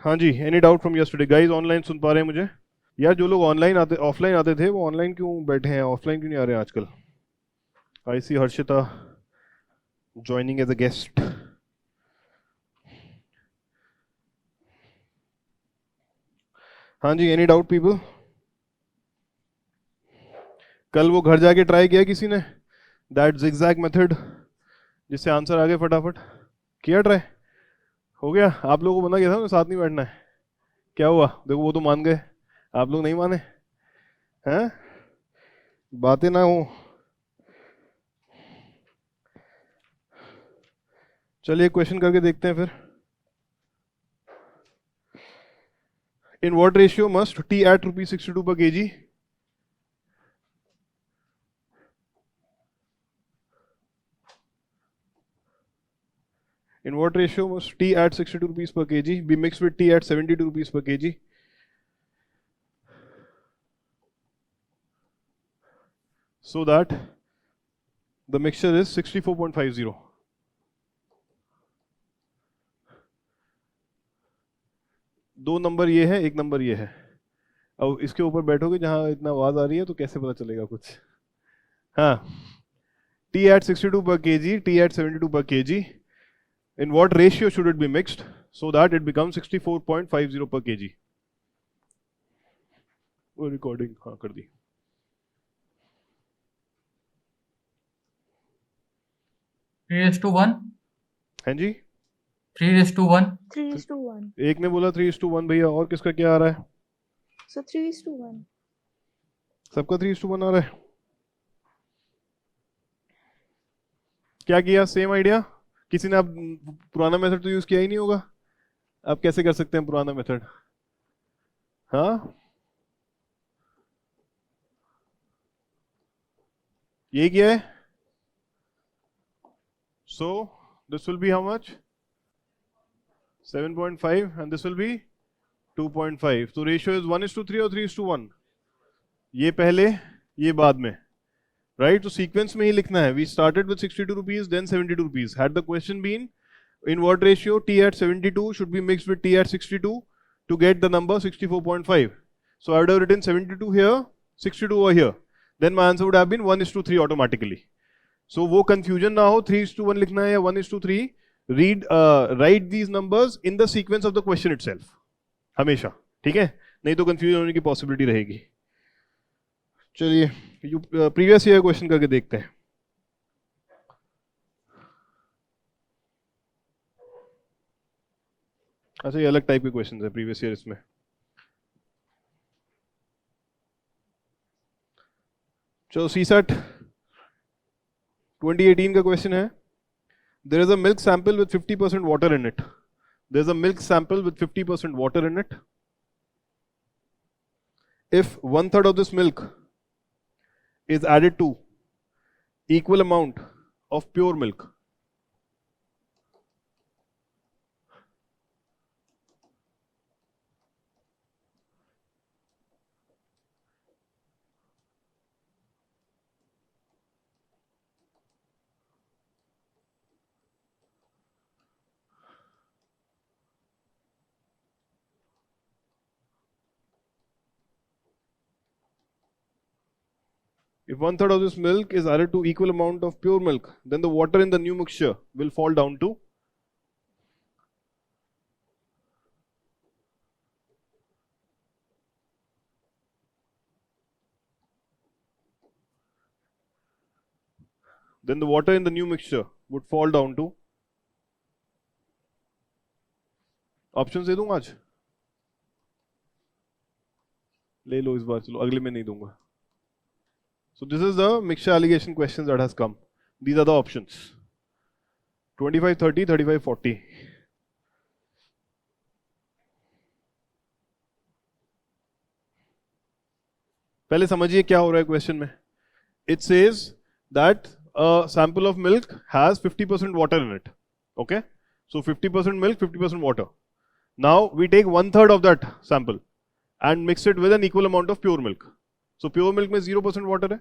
हाँ जी, any doubt from yesterday guys? Online सुन पा रहे हैं मुझे? यार जो लोग ऑनलाइन आते ऑफलाइन आते थे वो ऑनलाइन क्यों बैठे हैं, ऑफलाइन क्यों नहीं आ रहे हैं आजकल? I see Harshita joining as a guest. हाँ जी, एनी डाउट पीपल? कल वो घर जाके ट्राई किया किसी ने दैट zigzag मेथड जिससे आंसर आ गए फटाफट? किया ट्राई? हो गया? आप लोगों को मना किया था ना साथ नहीं बैठना है. क्या हुआ? देखो वो तो मान गए, आप लोग नहीं माने हैं. बातें ना हो. चलिए क्वेश्चन करके देखते हैं फिर. In what ratio must tea at ₹62 per kg? In what ratio must tea at 62 rupees per kg be mixed with tea at 72 rupees per kg? So that the mixture is 64.50. दो number ये है, एक number ये है. अब इसके ऊपर बैठोगे जहां इतना आवाज आ रही है तो कैसे पता चलेगा कुछ? हाँ. tea at 62 per kg, tea at 72 per kg. In what ratio should it be mixed so that it becomes 64.50 per kg? वो रिकॉर्डिंग हाँ कर दी. Three is to one. हैं जी? 3:1. 3:1. एक ने बोला 3:1 भैया, और किसका क्या आ रहा है? So 3:1. सबका 3:1 आ रहा है. क्या किया? Same idea. किसी ने अब पुराना मेथड तो यूज किया ही नहीं होगा. अब कैसे कर सकते हैं पुराना मेथड? हाँ, ये किया है. So this will be how much? 7.5 and this will be 2.5. तो रेशियो इज 1:3 और 3:1. ये पहले, ये बाद में, राइट? तो सीक्वेंस में ही लिखना है. We started with 62 rupees, then 72 rupees. Had the question been in what ratio tea at 72 should be mixed with tea at 62 to get the number 64.5? So I would have written 72 here, 62 over here. Then my answer would have been 1:3 automatically. So वो confusion ना हो, 3:1 लिखना है या 1:3. Read, write these numbers in the sequence of the question itself. हमेशा, ठीक है? नहीं तो कंफ्यूजन होने की पॉसिबिलिटी रहेगी. चलिए प्रीवियस ईयर क्वेश्चन करके देखते हैं. अच्छा, ये अलग टाइप के क्वेश्चन है प्रीवियस ईयर इसमें. चलो सीसेट 2018 का क्वेश्चन है. There is a milk sample with 50% water in it. There is a milk sample with 50% water in it. If 1/3 of this milk is added to equal amount of pure milk, if 1/3 of this milk is added to equal amount of pure milk, then the water in the new mixture will fall down to would fall down to. Option दे दूंगा आज? ले लो इस बार, चलो अगले में नहीं दूंगा. So this is the mixture allegation questions that has come. These are the options: 25, 30, 35, 40. पहले समझिए क्या हो रहा है क्वेश्चन में. It says that a sample of milk has 50% water in it. Okay, so 50% milk, 50% water. Now we take 1/3 of that sample and mix it with an equal amount of pure milk. So pure milk में 0% water है.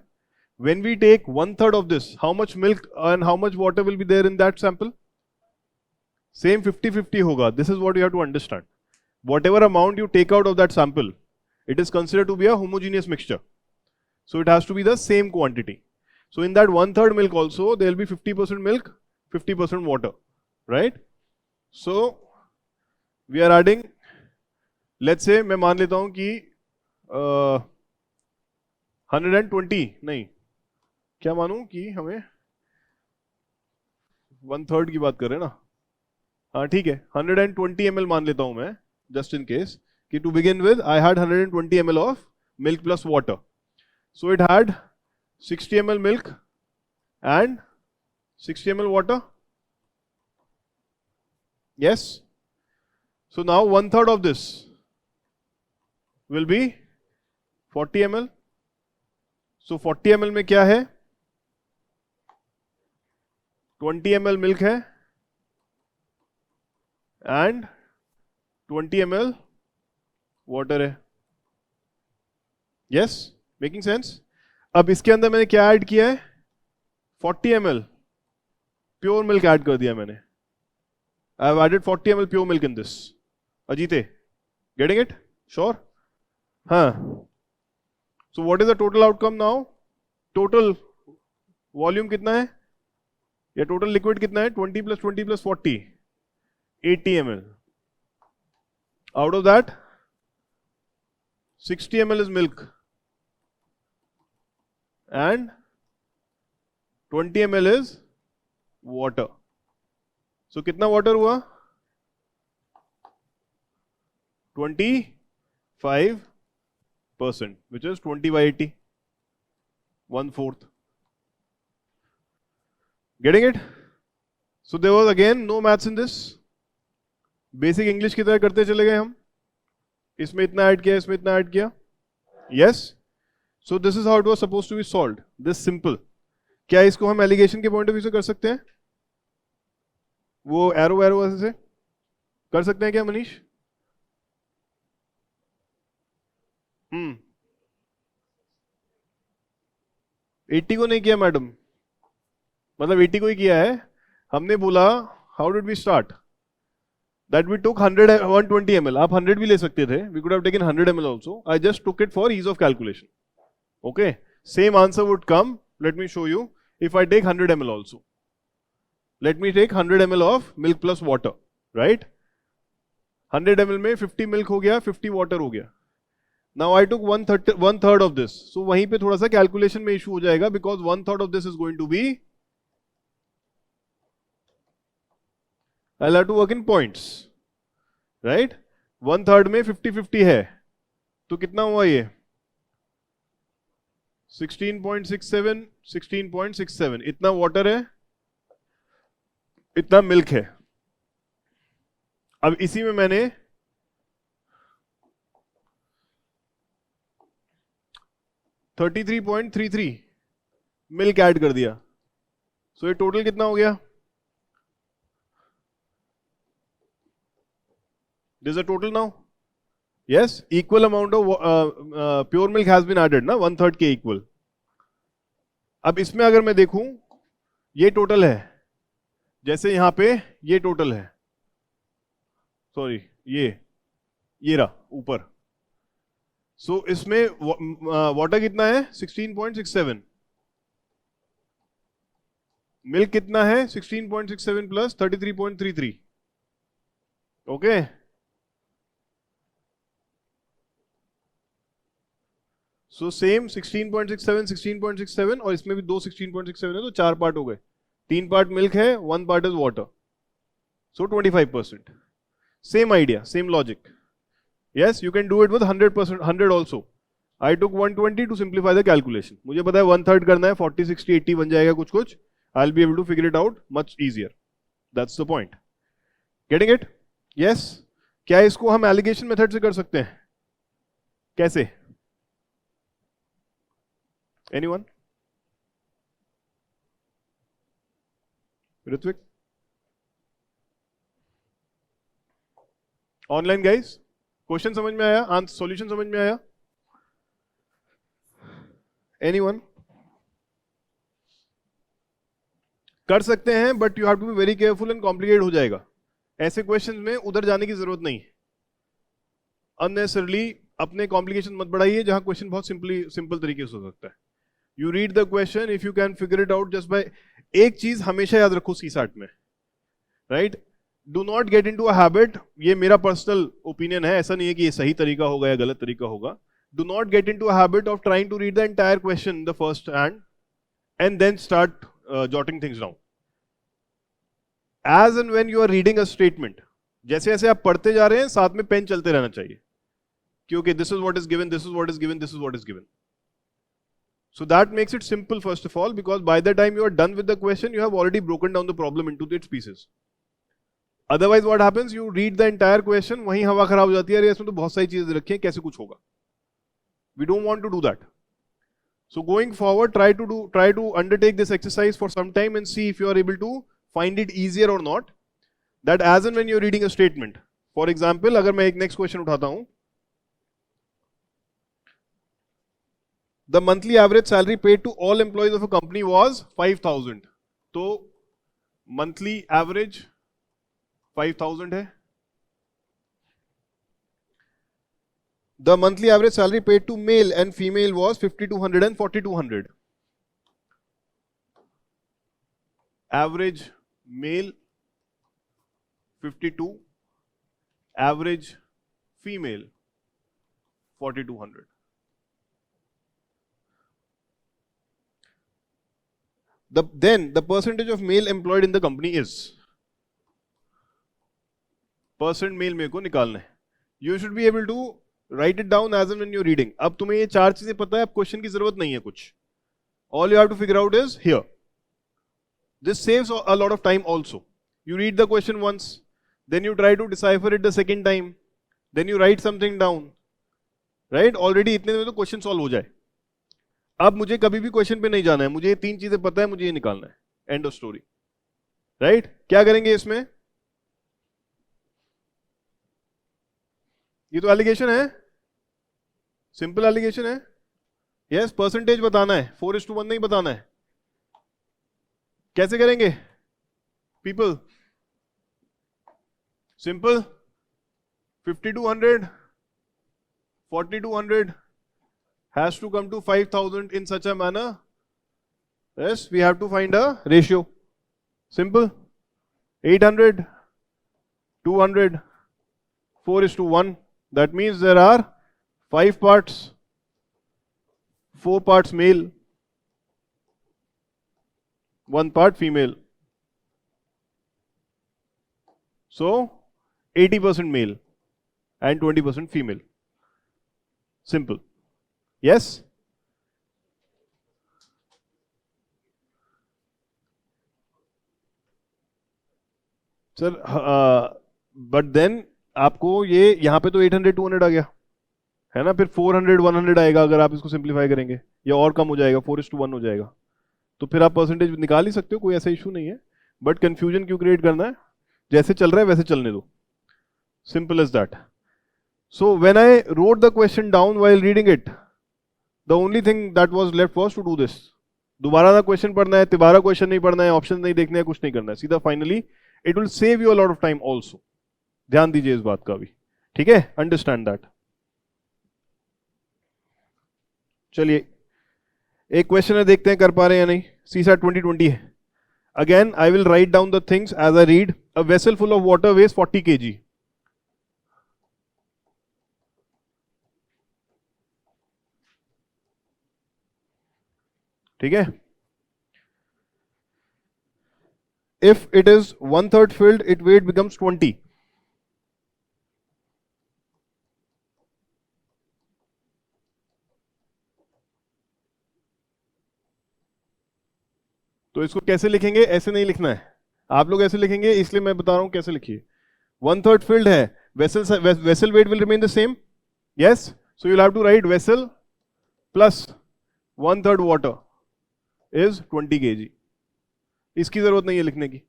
When we take 1/3 of this, how much milk and how much water will be there in that sample? Same 50-50 होगा. This is what you have to understand. whatever amount you take out of that sample, it is considered to be a homogeneous mixture. So it has to be the same quantity. So in that 1/3 milk also, there will be 50% milk, 50% water, right? So we are adding, let's say मैं मान लेता हूं कि 120 नहीं, क्या मानूं कि हमें 1/3 की बात कर रहे हैं ना, हाँ ठीक है, 120 ml मान लेता हूं मैं, just in case, कि to begin with I had 120 ml of milk plus water. So it had 60 ml milk and 60 ml water. Yes. So now 1/3 of this will be 40 ml. So 40 ml में क्या है? 20 ml milk है and 20 ml water है. Yes, making sense? अब इसके अंदर मैंने क्या ऐड किया है? 40 ml प्योर मिल्क ऐड कर दिया मैंने. I have added 40 ml pure milk in this. अजीते, getting it? Sure? हाँ. So what is the total outcome now? Total volume कितना है? या total liquid कितना है? 20 plus 20 plus 40. 80 ml. Out of that, 60 ml is milk and 20 ml is water. So कितना water हुआ? 25%, which is 20 by 80, 1/4. Getting it? So there was again no maths in this. Basic English की तरह करते चले गए हम. इसमें इतना ऐड किया, इसमें इतना ऐड किया. Yes. So this is how it was supposed to be solved. This simple. क्या इसको हम एलिगेशन के पॉइंट ऑफ व्यू से कर सकते हैं? वो एरो एरो ऐसे से कर सकते हैं क्या मनीष? 80 को नहीं किया मैडम, मतलब 80 को ही किया है. हमने बोला how did we start, that we took 120 ml. आप 100 भी ले सकते थे. We could have taken 100 ml also. I just took it for ease of calculation. Okay. Same answer would come. Let me show you. If I take 100 ml also. Let me take 100 ml of milk plus water. Right? 100 ml में 50 milk हो गया, 50 water हो गया. Now I took 1/3 of this. So वहीं पे थोड़ा सा calculation में issue हो जाएगा because 1/3 of this is going to be, I'll have to work in points, right? 1/3 में 50-50 है, तो कितना हुआ ये? 16.67, 16.67. इतना वाटर है, इतना मिल्क है. अब इसी में मैंने 33.33 मिल्क ऐड कर दिया. सो ये टोटल कितना हो गया? This is a total now. Yes, equal amount of pure milk has been added ना, 1/3 के equal. अब इसमें अगर मैं देखूं, ये टोटल है, जैसे यहां पे ये टोटल है, सॉरी ये रहा ऊपर. सो इसमें वाटर कितना है? 16.67. मिल्क कितना है? 16.67 प्लस 33.33. ओके. सो सेम 16.67, 16.67 और इसमें भी दो 16.67 है, तो 4 पार्ट हो गए. 3 पार्ट मिल्क है, 1 part is water. So 25%. Same idea, same logic. Yes, you can do it with 100%, 100 also. I took 120 to simplify the calculation. मुझे पता है 1/3 करना है, 40, 60, 80 बन जाएगा कुछ कुछ. I will be able to figure it out much easier. That's the point. Getting it? Yes. क्या इसको हम एलिगेशन मेथड से कर सकते हैं? कैसे? Anyone? Ritvik? Online guys? Question समझ में आया? आंसर सॉल्यूशन समझ में आया? Anyone? कर सकते हैं, but you have to be very careful and complicated हो जाएगा. ऐसे क्वेश्चंस में उधर जाने की जरूरत नहीं. अननेसेसरली अपने कॉम्प्लिकेशन मत बढ़ाइए जहां क्वेश्चन बहुत सिंपल तरीके से हो सकता है. You read the question, if you can figure it out just by. एक चीज हमेशा याद रखो सीसैट में, right? Do not get into a habit, ये मेरा पर्सनल ओपिनियन है, ऐसा नहीं है कि ये सही तरीका होगा या गलत तरीका होगा. Do not get into a habit of trying to read the entire question in the first hand and then start jotting things down. As and when you are reading a statement, जैसे जैसे आप पढ़ते जा रहे हैं साथ में pen चलते रहना चाहिए, क्योंकि this is what is given, this is what is given, this is what is given. So that makes it simple first of all, because by the time you are done with the question, you have already broken down the problem into its pieces. Otherwise what happens, you read the entire question, वहीं हवा खराब हो जाती है, अरे इसमें तो बहुत सारी चीजें रखी हैं, कैसे कुछ होगा. We don't want to do that. So going forward, try to undertake this exercise for some time and see if you are able to find it easier or not. That as and when you are reading a statement. For example, अगर मैं एक next question उठाता हूँ, the monthly average salary paid to all employees of a company was 5,000. तो monthly average 5,000 है. The monthly average salary paid to male and female was 5,200 and 4,200. Average male 52, average female 4,200. Then the percentage of male employed in the company is, percent male मेरे को निकालना है. You should be able to write it down as and when you're reading. अब तुम्हें ये चार चीजें पता है, अब क्वेश्चन की जरूरत नहीं है कुछ. All you have to figure out is here. This saves a lot of time also. You read the question once, then you try to decipher it the second time, then you write something down, right? Already इतने में तो question solve हो जाए. अब मुझे कभी भी question पे नहीं जाना है, मुझे ये तीन चीजें पता है, मुझे ये निकालना है. End of story, right? क्या करेंगे इसमें? ये तो एलिगेशन है, सिंपल एलिगेशन है. यस, परसेंटेज बताना है, 4:1 नहीं बताना है. कैसे करेंगे people? Simple, 5,200 4,200 has to come to 5,000 in such a manner. Yes, we have to find a ratio. Simple. 800 200 4:1. That means there are 5 parts, 4 parts male, 1 part female. So 80% male and 20% female. Simple. Yes? Sir, but then आपको ये यहाँ पे तो 800 200 आ गया है ना, फिर 400 100 आएगा अगर आप इसको सिंप्लीफाई करेंगे, या और कम हो जाएगा, 4:1 हो जाएगा. तो फिर आप परसेंटेज निकाल ही सकते हो, कोई ऐसा इशू नहीं है. बट कंफ्यूजन क्यों क्रिएट करना है? जैसे चल रहा है वैसे चलने दो. Simple as that. So when I wrote the question down while reading it, the only thing that was left was to do this. दोबारा ना क्वेश्चन पढ़ना है, तिबारा क्वेश्चन नहीं पढ़ना है, ऑप्शन नहीं देखने हैं, कुछ नहीं करना है, सीधा finally it will save you a lot of time also. ध्यान दीजिए इस बात का भी, ठीक है? Understand that. चलिए एक क्वेश्चन है, देखते हैं कर पा रहे हैं या नहीं. सीसैट 2020 है. Again I will write down the things as I read. A vessel full of water weighs 40 kg. ठीक है? If it is 1/3 filled, its weight becomes 20. तो इसको कैसे लिखेंगे? ऐसे नहीं लिखना है, आप लोग ऐसे लिखेंगे, इसलिए मैं बता रहा हूं कैसे लिखिए. 1/3 filled है, vessel weight will remain the same. Yes, so you'll have to write vessel plus 1/3 water is 20 kg. इसकी जरूरत नहीं है लिखने की.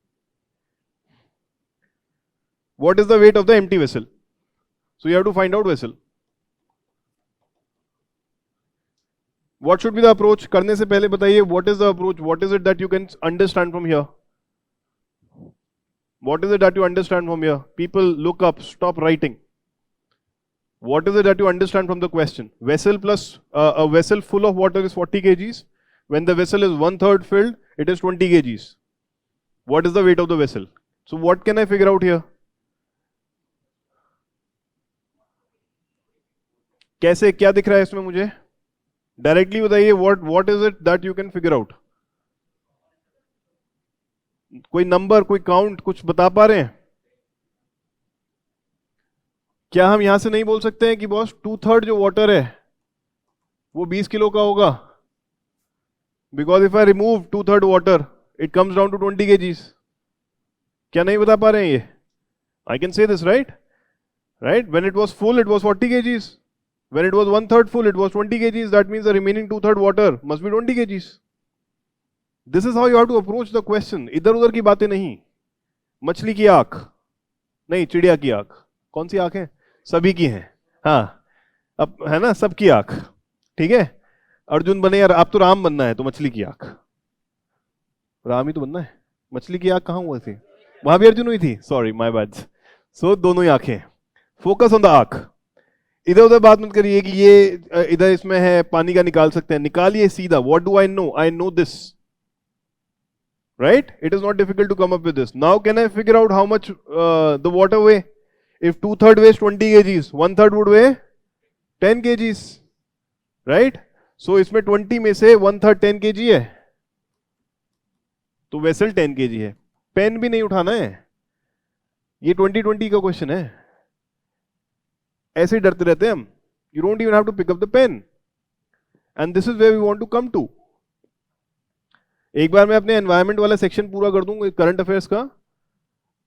What is the weight of the empty vessel? So you have to find out vessel. What should be the approach? करने से पहले बताइए, what is the approach? What is it that you can understand from here? What is it that you understand from here? People, look up, stop writing. What is it that you understand from the question? Vessel plus a vessel full of water is 40 kgs. When the vessel is 1/3 filled, it is 20 kgs. What is the weight of the vessel? So what can I figure out here? कैसे, क्या दिख रहा है इसमें मुझे? Directly बताइए, what is it that you can figure out? कोई number, कोई काउंट, कुछ बता पा रहे हैं? क्या हम यहां से नहीं बोल सकते हैं कि बॉस 2/3 जो वाटर है वो 20 किलो का होगा? Because if I remove 2/3 water it comes down to 20 kgs. क्या नहीं बता पा रहे हैं ये? I can say this, right? Right, when it was full it was 40 kgs. When it was 1/3 full, it was 20 kgs. That means the remaining 2/3 water must be 20 kgs. This is how you have to approach the question. इधर उधर की बातें नहीं. मछली की आंख नहीं, चिड़िया की आंख. कौन सी आंख है? सभी की है. हाँ, अब है ना, सबकी आंख. ठीक है, अर्जुन बने यार, आप तो राम बनना है, तो मछली की आंख. राम ही तो बनना है. मछली की आंख कहाँ हुआ थी? वहां भी अर्जुन हुई थी. Sorry, my bad. सो दोनों ही आंखें. फोकस ऑन द आंख. इधर उधर बात मत करिए कि ये इधर इसमें है, पानी का निकाल सकते हैं. निकालिए सीधा. What do I know? I know this, right? It is not difficult to come up with this. Now can I figure out how much the water weigh? If 2/3 weighs 20 kgs, 1/3 would weigh 10 kgs, right? So इसमें 20 में से 1/3 10 kg है, तो vessel 10 kg है. Pen भी नहीं उठाना है. ये 2020 का क्वेश्चन है. ऐसे ही डरते रहते हैं हम. You don't even have to pick up the pen. And this is where we want to come to. एक बार मैं अपने एनवायरनमेंट वाला सेक्शन पूरा कर दूंगा करंट अफेयर्स का,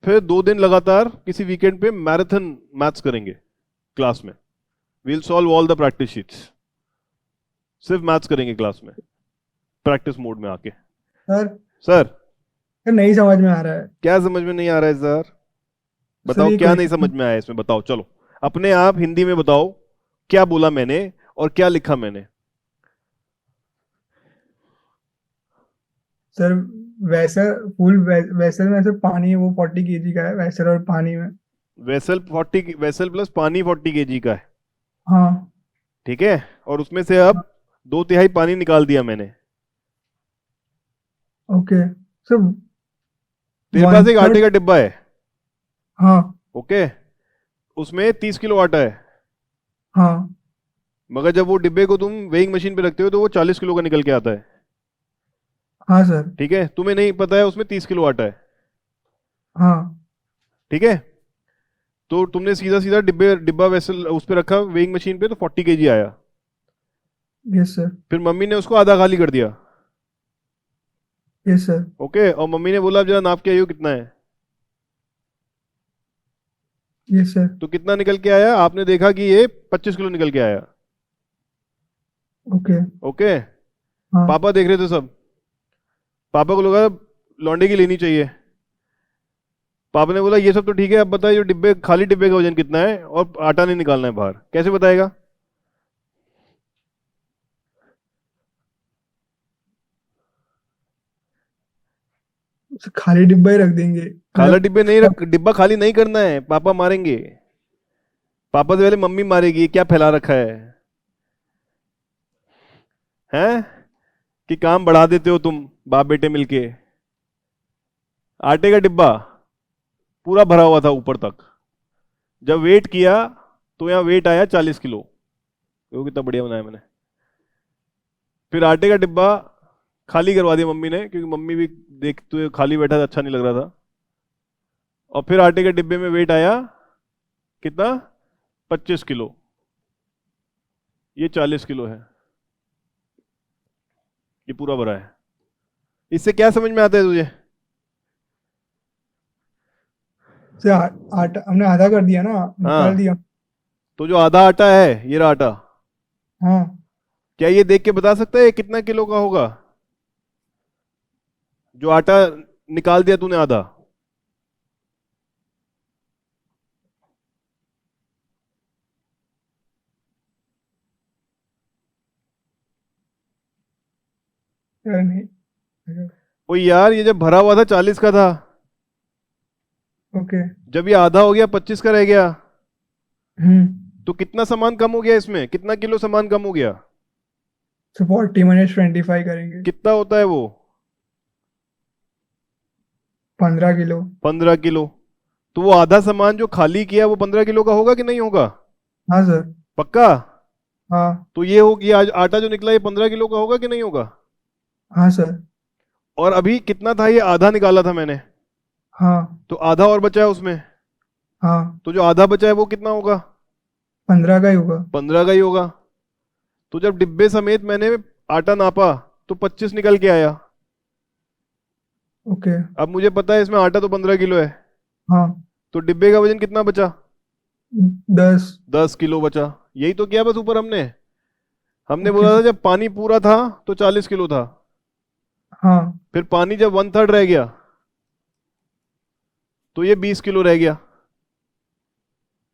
फिर 2 दिन लगातार किसी वीकेंड पे मैराथन मैथ्स करेंगे क्लास में. We'll solve all the practice sheets. सिर्फ मैथ्स करेंगे क्लास में, प्रैक्टिस मोड में आके. सर नहीं समझ में आ रहा है. क्या समझ में नहीं आ रहा है सर? बताओ ये क्या कोई- नहीं समझ में आया इसमें? बताओ, चलो अपने आप हिंदी में बताओ क्या बोला मैंने और क्या लिखा मैंने. सर वैसल फुल वैसल में से पानी है वो 40 kg का है, वैसल और पानी में. वेसल प्लस पानी 40 kg का है. हाँ. ठीक है, और उसमें से अब 2/3 पानी निकाल दिया मैंने. Okay sir. तेरे पास एक 1/3 आटे का डिब्बा है. हाँ. ओके, उसमें 30 किलो आटा है. हाँ. मगर जब वो डिब्बे को तुम वेइंग मशीन पे रखते हो तो वो 40 किलो का निकल के आता है. हाँ सर. ठीक है, तुम्हें नहीं पता है उसमें 30 किलो आटा है. हाँ. ठीक है, तो तुमने सीधा सीधा डिब्बा वेसल उस पे रखा वेइंग मशीन पे, तो 40 kg आया. Yes sir. फिर मम्मी ने उसको आधा खाली कर दिया. Yes sir. ओके, और मम्मी ने बोला अब जरा नाप के आइयो कितना है. Yes sir. तो कितना निकल के आया? आपने देखा कि ये 25 किलो निकल के आया. ओके. ओके, हाँ. पापा देख रहे थे सब. पापा को लगा लौंडे की लेनी चाहिए. पापा ने बोला ये सब तो ठीक है, अब बताइए डिब्बे, खाली डिब्बे का वजन कितना है और आटा नहीं निकालना है बाहर. कैसे बताएगा? खाली डिब्बा ही रख देंगे. खाला डिब्बे नहीं रख, डिब्बा खाली नहीं करना है, पापा मारेंगे. पापा से पहले मम्मी मारेगी, क्या फैला रखा है हैं? कि काम बढ़ा देते हो तुम बाप बेटे मिलके. आटे का डिब्बा पूरा भरा हुआ था ऊपर तक. जब वेट किया तो यहाँ वेट आया 40 किलो. वो कितना बढ़िया बनाया मैंने. फिर आटे का डिब्बा खाली करवा दिया मम्मी ने, क्योंकि मम्मी भी देखते हुए खाली बैठा था, अच्छा नहीं लग रहा था. और फिर आटे के डिब्बे में वेट आया कितना? 25 किलो. ये 40 किलो है. ये पूरा भरा है. इससे क्या समझ में आता है तुझे? से आटा हमने आधा कर दिया ना, निकाल दिया. तो जो आधा आटा है, ये रहा आटा, हाँ. क्या ये देख के बता सकता है ये कितना किलो का होगा? जो आटा निकाल दिया तूने आधा. यार नहीं. ओ यार, ये जब भरा हुआ था 40 का था, ओके. जब ये आधा हो गया 25 का रह गया, तो कितना सामान कम हो गया इसमें, कितना किलो सामान कम हो गया, सो 40 माइनस 25 करेंगे, कितना होता है वो, 15 किलो। 15 किलो। तो वो आधा सामान जो खाली किया वो 15 किलो का होगा कि नहीं होगा, हाँ सर। पक्का। हाँ तो ये हो गया, आज आटा जो निकला ये 15 किलो का होगा कि नहीं होगा। हाँ सर। और अभी कितना था, ये आधा निकाला था मैंने, हाँ तो आधा और बचा है उसमें, हाँ, तो जो आधा बचा है वो कितना होगा, 15 का ही होगा। 15 का ही होगा। तो जब डिब्बे समेत मैंने आटा नापा तो 25 निकल के आया। ओके। अब मुझे पता है इसमें आटा तो 15 किलो है, हाँ, तो डिब्बे का वजन कितना बचा, 10। 10 किलो बचा। यही तो किया बस ऊपर हमने हमने ओके बोला था सर। जब पानी पूरा था तो 40 किलो था, हाँ। फिर पानी जब 1/3 रह गया तो ये 20 किलो रह गया।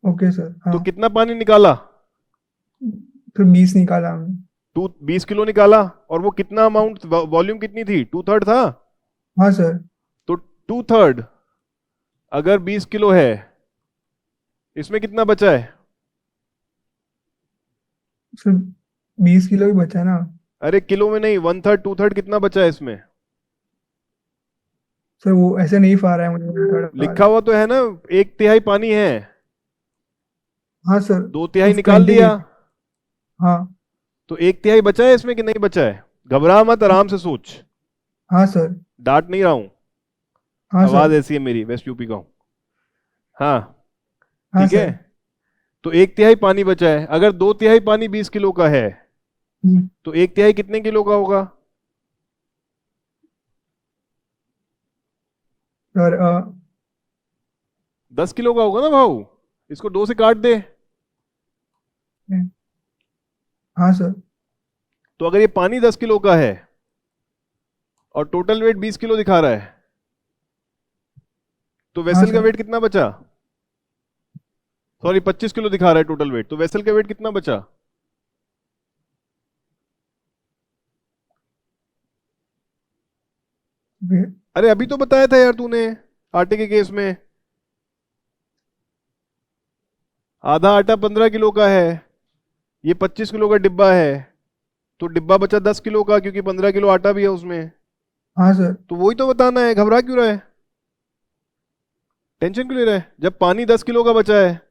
Okay sir. हाँ, तो कितना पानी निकाला, फिर 20 निकाला हमने। 20 किलो निकाला। और वो कितना अमाउंट, वॉल्यूम कितनी थी, 2/3 था। हाँ सर। तो 2/3 अगर 20 किलो है, इसमें कितना बचा है, सर 20 किलो ही बचा है ना। अरे किलो में नहीं, 1/3 2/3 कितना बचा है इसमें, सर वो ऐसे नहीं पा रहा है मुझे, थोड़ा पा लिखा रहा है। हुआ तो है ना, 1/3 पानी है, हाँ सर। 2/3 उस निकाल 20 दिया। हाँ। तो 1/3 बचा है इसमें कि नहीं बचा है, घबरा मत, आराम से सोच, हाँ सर। डांट नहीं रहा हूं, हाँ आवाज सर। ऐसी है मेरी, वेस्ट यूपी का हूं। हाँ हाँ ठीक है। सर। तो 1/3 पानी बचा है, अगर 2/3 पानी 20 किलो का है तो 1/3 कितने किलो का होगा, सर 10 किलो का होगा ना भाऊ, इसको 2 से काट दे। हाँ सर। तो अगर ये पानी 10 किलो का है और टोटल वेट 20 किलो दिखा रहा है, तो हाँ वेसल का सर। वेट कितना बचा, सॉरी 25 किलो दिखा रहा है टोटल वेट, तो वेसल का वेट कितना बचा, अरे अभी तो बताया था यार तूने आटे के केस में, आधा आटा 15 किलो का है, ये 25 किलो का डिब्बा है, तो डिब्बा बचा 10 किलो का क्योंकि 15 किलो आटा भी है उसमें। हाँ सर। तो वही तो बताना है, घबरा क्यों रहा है, टेंशन क्यों ले रहा है। जब पानी 10 किलो का बचा है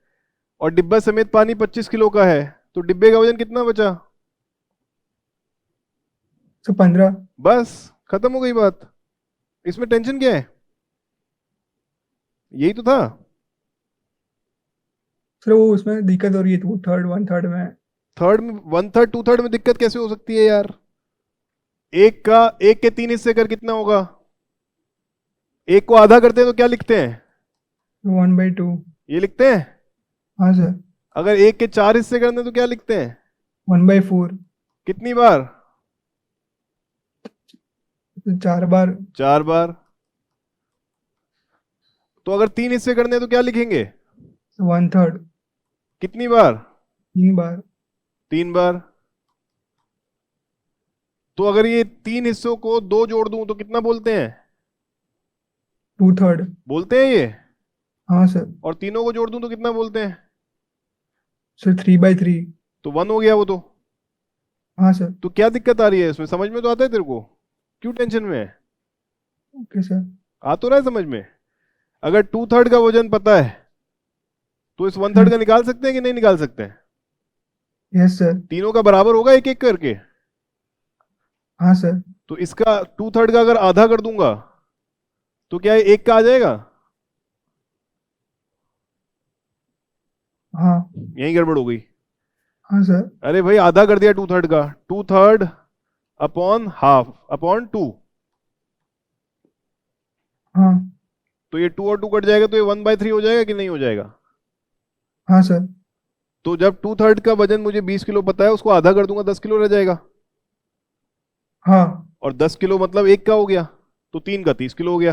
और डिब्बा समेत पानी 25 किलो का है, तो डिब्बे का वजन कितना बचा, सर 15। बस खत्म हो गई बात, इसमें टेंशन क्या है, यही तो था। सर वो उसमें दिक्कत हो रही है, तो 1/3 में। थर्ड में 1/3 2/3 में दिक्कत कैसे हो सकती है यार, एक के 3 हिस्से कर कितना होगा, एक को आधा करते हैं तो क्या लिखते हैं, 1/2। ये लिखते हैं। हाँ सर। अगर एक के 4 हिस्से करते हैं तो क्या लिखते हैं, 1/4। कितनी बार, तो 4 बार। 4 बार। तो अगर 3 हिस्से करने हैं तो क्या लिखेंगे, 1/3। कितनी बार, 3 बार। 3 बार। तो अगर ये 3 हिस्सों को 2 जोड़ दूं तो कितना बोलते हैं, 2/3। बोलते हैं ये, हाँ सर। और तीनों को जोड़ दूं तो कितना बोलते हैं, सर 3/3। तो 1 हो गया वो तो। हाँ सर। तो क्या दिक्कत आ रही है इसमें, समझ में तो आता है तेरे को, क्यों टेंशन में है, ओके सर। आ तो रहा है समझ में। अगर 2/3 का वजन पता है तो इस 1/3 का निकाल सकते हैं कि नहीं निकाल सकते हैं, यस सर। तीनों का बराबर होगा एक एक करके। हाँ सर। तो इसका 2/3 का अगर आधा कर दूंगा तो क्या ये एक का आ जाएगा, हाँ। यही गड़बड़ हो गई। हाँ सर। अरे भाई आधा कर दिया 2/3 का, 2/3 अपॉन हाफ अपॉन 2, हाँ। तो ये 2 और 2 कट जाएगा तो ये 1/3 हो जाएगा कि नहीं हो जाएगा। हाँ सर। तो जब 2/3 का वजन मुझे 20 किलो पता है, उसको आधा कर दूंगा 10 किलो रह जाएगा, हाँ। और 10 किलो मतलब एक का हो गया, तो 3 का 30 किलो हो गया।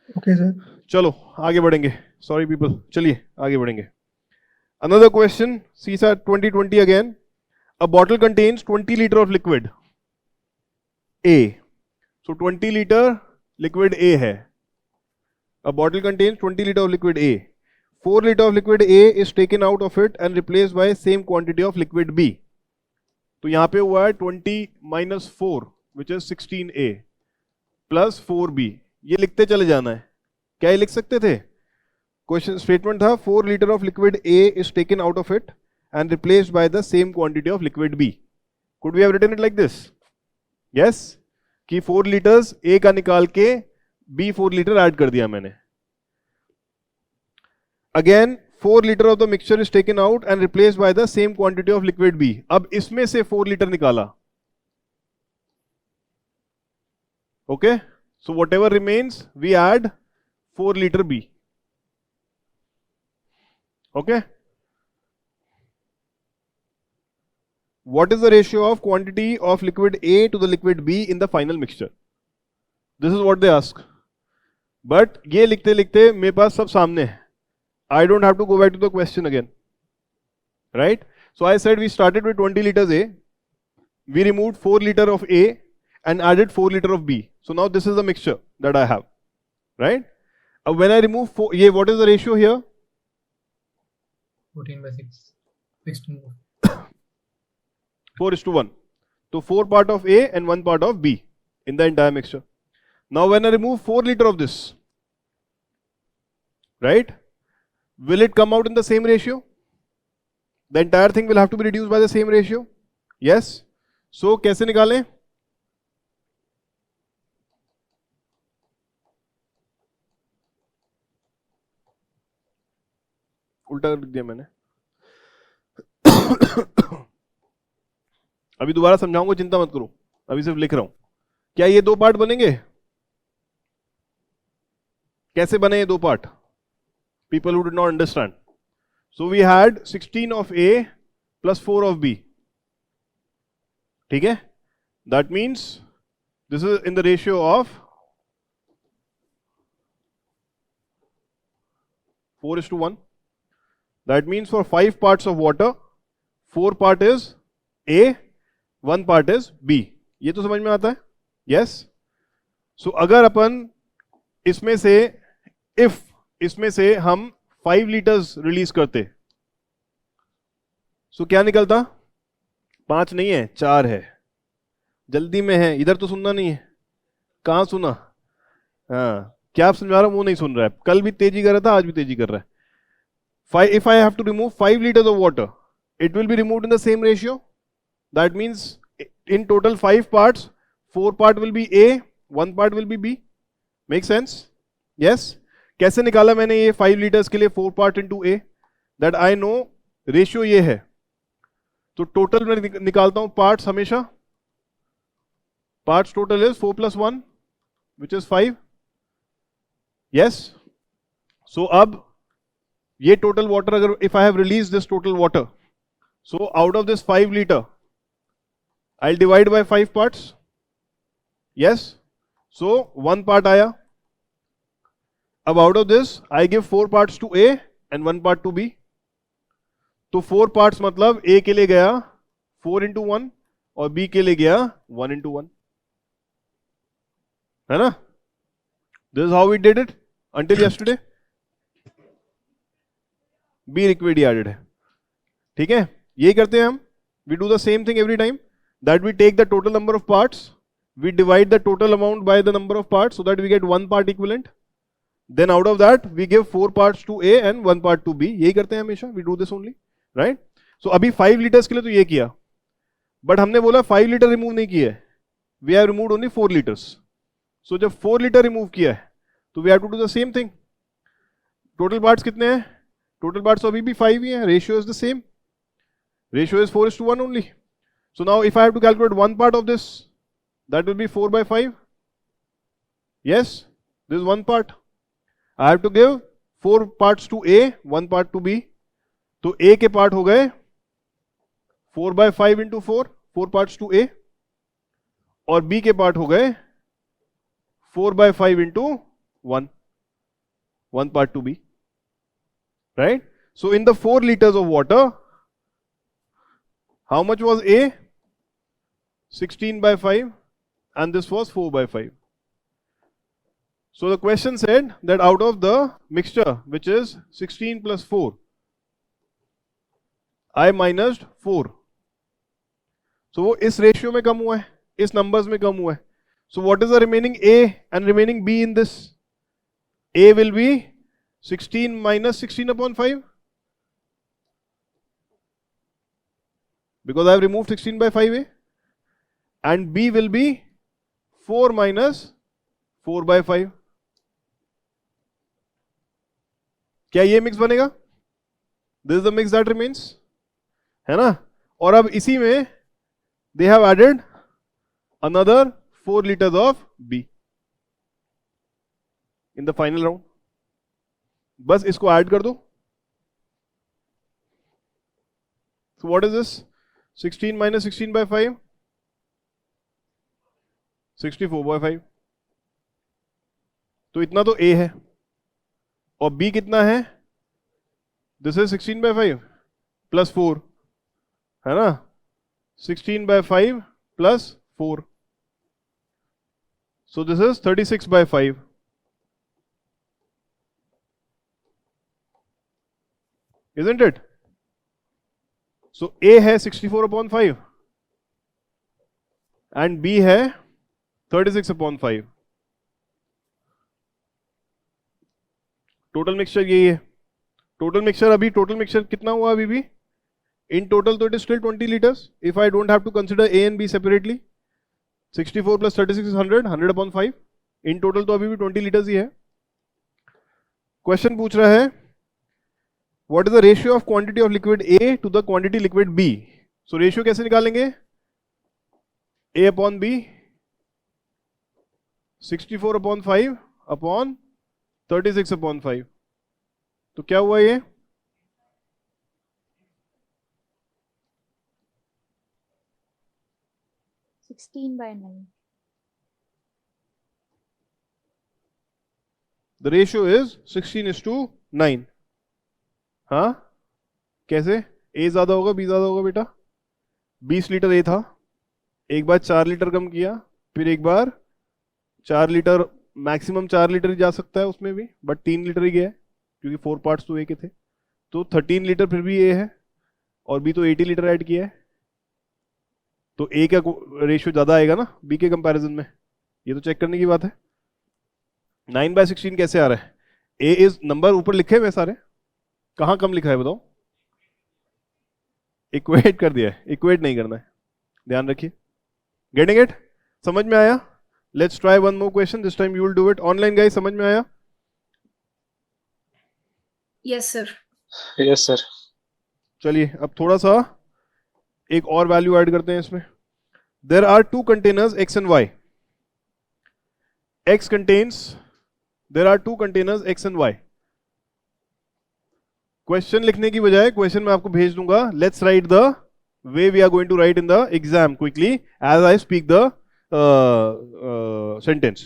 Okay sir. चलो आगे बढ़ेंगे, सॉरी पीपल, चलिए आगे बढ़ेंगे। Another question, CSAT 2020 again. A bottle contains 20 litre of liquid A, so 20 litre liquid A है, a bottle contains 20 litre of liquid A, 4 liter of liquid A is taken out of it and replaced by same quantity of liquid B. तो यहाँ पे हुआ है 20 minus 4 which is 16A plus 4B. ये लिखते चले जाना है. क्या ये लिख सकते थे? क्वेश्चन स्टेटमेंट था 4 liter of liquid A is taken out of it and replaced by the same quantity of liquid B. Could we have written it like this? Yes. कि 4 liters A का निकाल के B 4 liter ऐड कर दिया मैंने. Again 4 liter of the mixture is taken out and replaced by the same quantity of liquid B. अब इसमें से 4 liter निकाला. Okay. So whatever remains we add 4 liter B. Okay. What is the ratio of quantity of liquid A to the liquid B in the final mixture? This is what they ask. But ये लिखते लिखते मेरे पास सब सामने है. I don't have to go back to the question again. Right? So I said we started with 20 liters A. We removed 4 liter of A and added 4 liter of B. So now this is the mixture that I have. Right? When I remove 4, what is the ratio here? 14 by 6. 16. 4:1. So 4 part of A and 1 part of B in the entire mixture. Now when I remove 4 liter of this, right? Will it come out in the same ratio? The entire thing will have to be reduced by the same ratio. Yes. So कैसे निकालें? उल्टा लिख दिया मैंने. अभी दोबारा समझाऊंगा, चिंता मत करो, अभी सिर्फ लिख रहा हूं. क्या ये दो पार्ट बनेंगे? कैसे बने ये दो part? People who did not understand. So we had 16 of A plus 4 of B. ठीक है? That means this is in the ratio of 4:1. That means for 5 parts of water, 4 part is A, 1 part is B. ये तो समझ में आता है? Yes. So अगर अपन इसमें से if इसमें से हम 5 लीटर्स रिलीज करते, सो क्या निकलता? 5 नहीं है, 4 है. जल्दी में है, इधर तो सुनना नहीं है. कहाँ सुना? हाँ, क्या आप समझा रहा हूँ वो नहीं सुन रहा है. कल भी तेजी कर रहा था, आज भी तेजी कर रहा है. If I have to remove 5 liters of water, it will be removed in the same ratio. That means in total 5 parts, 4 part will be A, 1 part will be B. Make sense? Yes. कैसे निकाला मैंने ये 5 litres के लिए 4 part into A? That I know ratio ये है. तो total में निकालता हूं पार्ट्स हमेशा. Parts total is 4 + 1 which is 5. Yes. So अब ये टोटल वाटर, अगर if I have release this total water, so out of this 5 litre I divide by 5 parts. Yes. So 1 part आया. अब out of this I give 4 parts to A and 1 part to be. तो 4 parts मतलब ए के लिए गया 4 × 1 और B के लिए गया 1 × 1. है ना? This is how we did it until yesterday. B liquid ही एडेड है. ठीक है, यही करते हैं हम. We do the same thing every time, that we take the total number of parts, we divide the total amount by the number of parts so that we get 1 part equivalent. Then out of that we give 4 parts to A and 1 part to B. यही करते हैं हमेशा. We do this only, right? So अभी 5 liters के लिए तो ये किया, बट हमने बोला 5 लीटर रिमूव नहीं किया है. We have removed only 4 liters. So जब 4 लीटर रिमूव किया है तो we have to do the same thing. Total parts कितने हैं? Total parts अभी भी 5 ही हैं. Ratio is the same. Ratio is 4:1 only. So now if I have to calculate 1 part of this, that will be 4/5. Yes, this is 1 part. I have to give 4 parts to A, 1 part to B. तो A के part हो गए 4/5 × 4, 4 parts to A, और B के part हो गए 4/5 × 1, 1 part to B. Right? So in the 4 liters of water, how much was A? 16/5, and this was 4/5. So the question said that out of the mixture, which is 16 plus 4, I minus 4. So वो इस ratio में कम हुआ है, इस numbers में कम हुआ है. So what is the remaining A and remaining B in this? A will be 16 minus 16 upon 5. Because I have removed 16 by 5A. And B will be 4 minus 4 by 5. क्या ये मिक्स बनेगा? This is the mix that remains, है ना? और अब इसी में they have added another 4 liters of B in the final round. बस इसको ऐड कर दो. So what is this? 16 minus 16 by 5? 64 by 5. तो इतना तो A है और B कितना है? दिस इज 16 by 5 प्लस 4, है ना? 16 by 5 plus 4. So this is 36 by 5. Isn't it? So A है 64 upon 5 and B है 36 upon 5. टोटल मिक्सचर यही है. टोटल मिक्सचर अभी टोटल मिक्सचर कितना हुआ अभी भी? In total, तो it is still 20 liters. If I don't have to consider A and B separately, 64 plus 36 is 100, 100 upon 5. In total तो अभी भी 20 liters ही है. Question पूछ रहा है, what is the ratio of quantity of liquid A to the quantity liquid B? So ratio कैसे निकालेंगे? A upon B, 64 upon 5 upon 36 upon 5. तो क्या हुआ ये? Sixteen by 9. The ratio is 16:9. हाँ, कैसे? A ज्यादा होगा B ज्यादा होगा बेटा? 20 लीटर A था, एक बार 4 लीटर कम किया, फिर एक बार 4 लीटर, मैक्सिमम 4 लीटर ही जा सकता है उसमें भी, बट 3 लीटर ही गया है क्योंकि 4 पार्ट्स तो A के थे. तो 13 लीटर फिर भी A है और B तो 80 लीटर ऐड किया है. तो A का रेशियो ज्यादा आएगा ना B के कंपैरिजन में. ये तो चेक करने की बात है. 9/16 कैसे आ रहा है? A इज नंबर ऊपर लिखे हुए सारे, कहाँ कम लिखा है बताओ? इक्वेट कर दिया है, इक्वेट नहीं करना है, ध्यान रखिए. Getting it? समझ में आया? Let's try one more question. This time you will do it. Online guys समझ में आया? Yes, sir. Yes sir. चलिए अब थोड़ा सा एक और वैल्यू ऐड करते हैं इसमें. There are two containers X and Y. X contains, there are two containers X and Y. Question लिखने की बजाय क्वेश्चन मैं आपको भेज दूंगा. Let's write the way we are going to write in the exam quickly as I speak the sentence.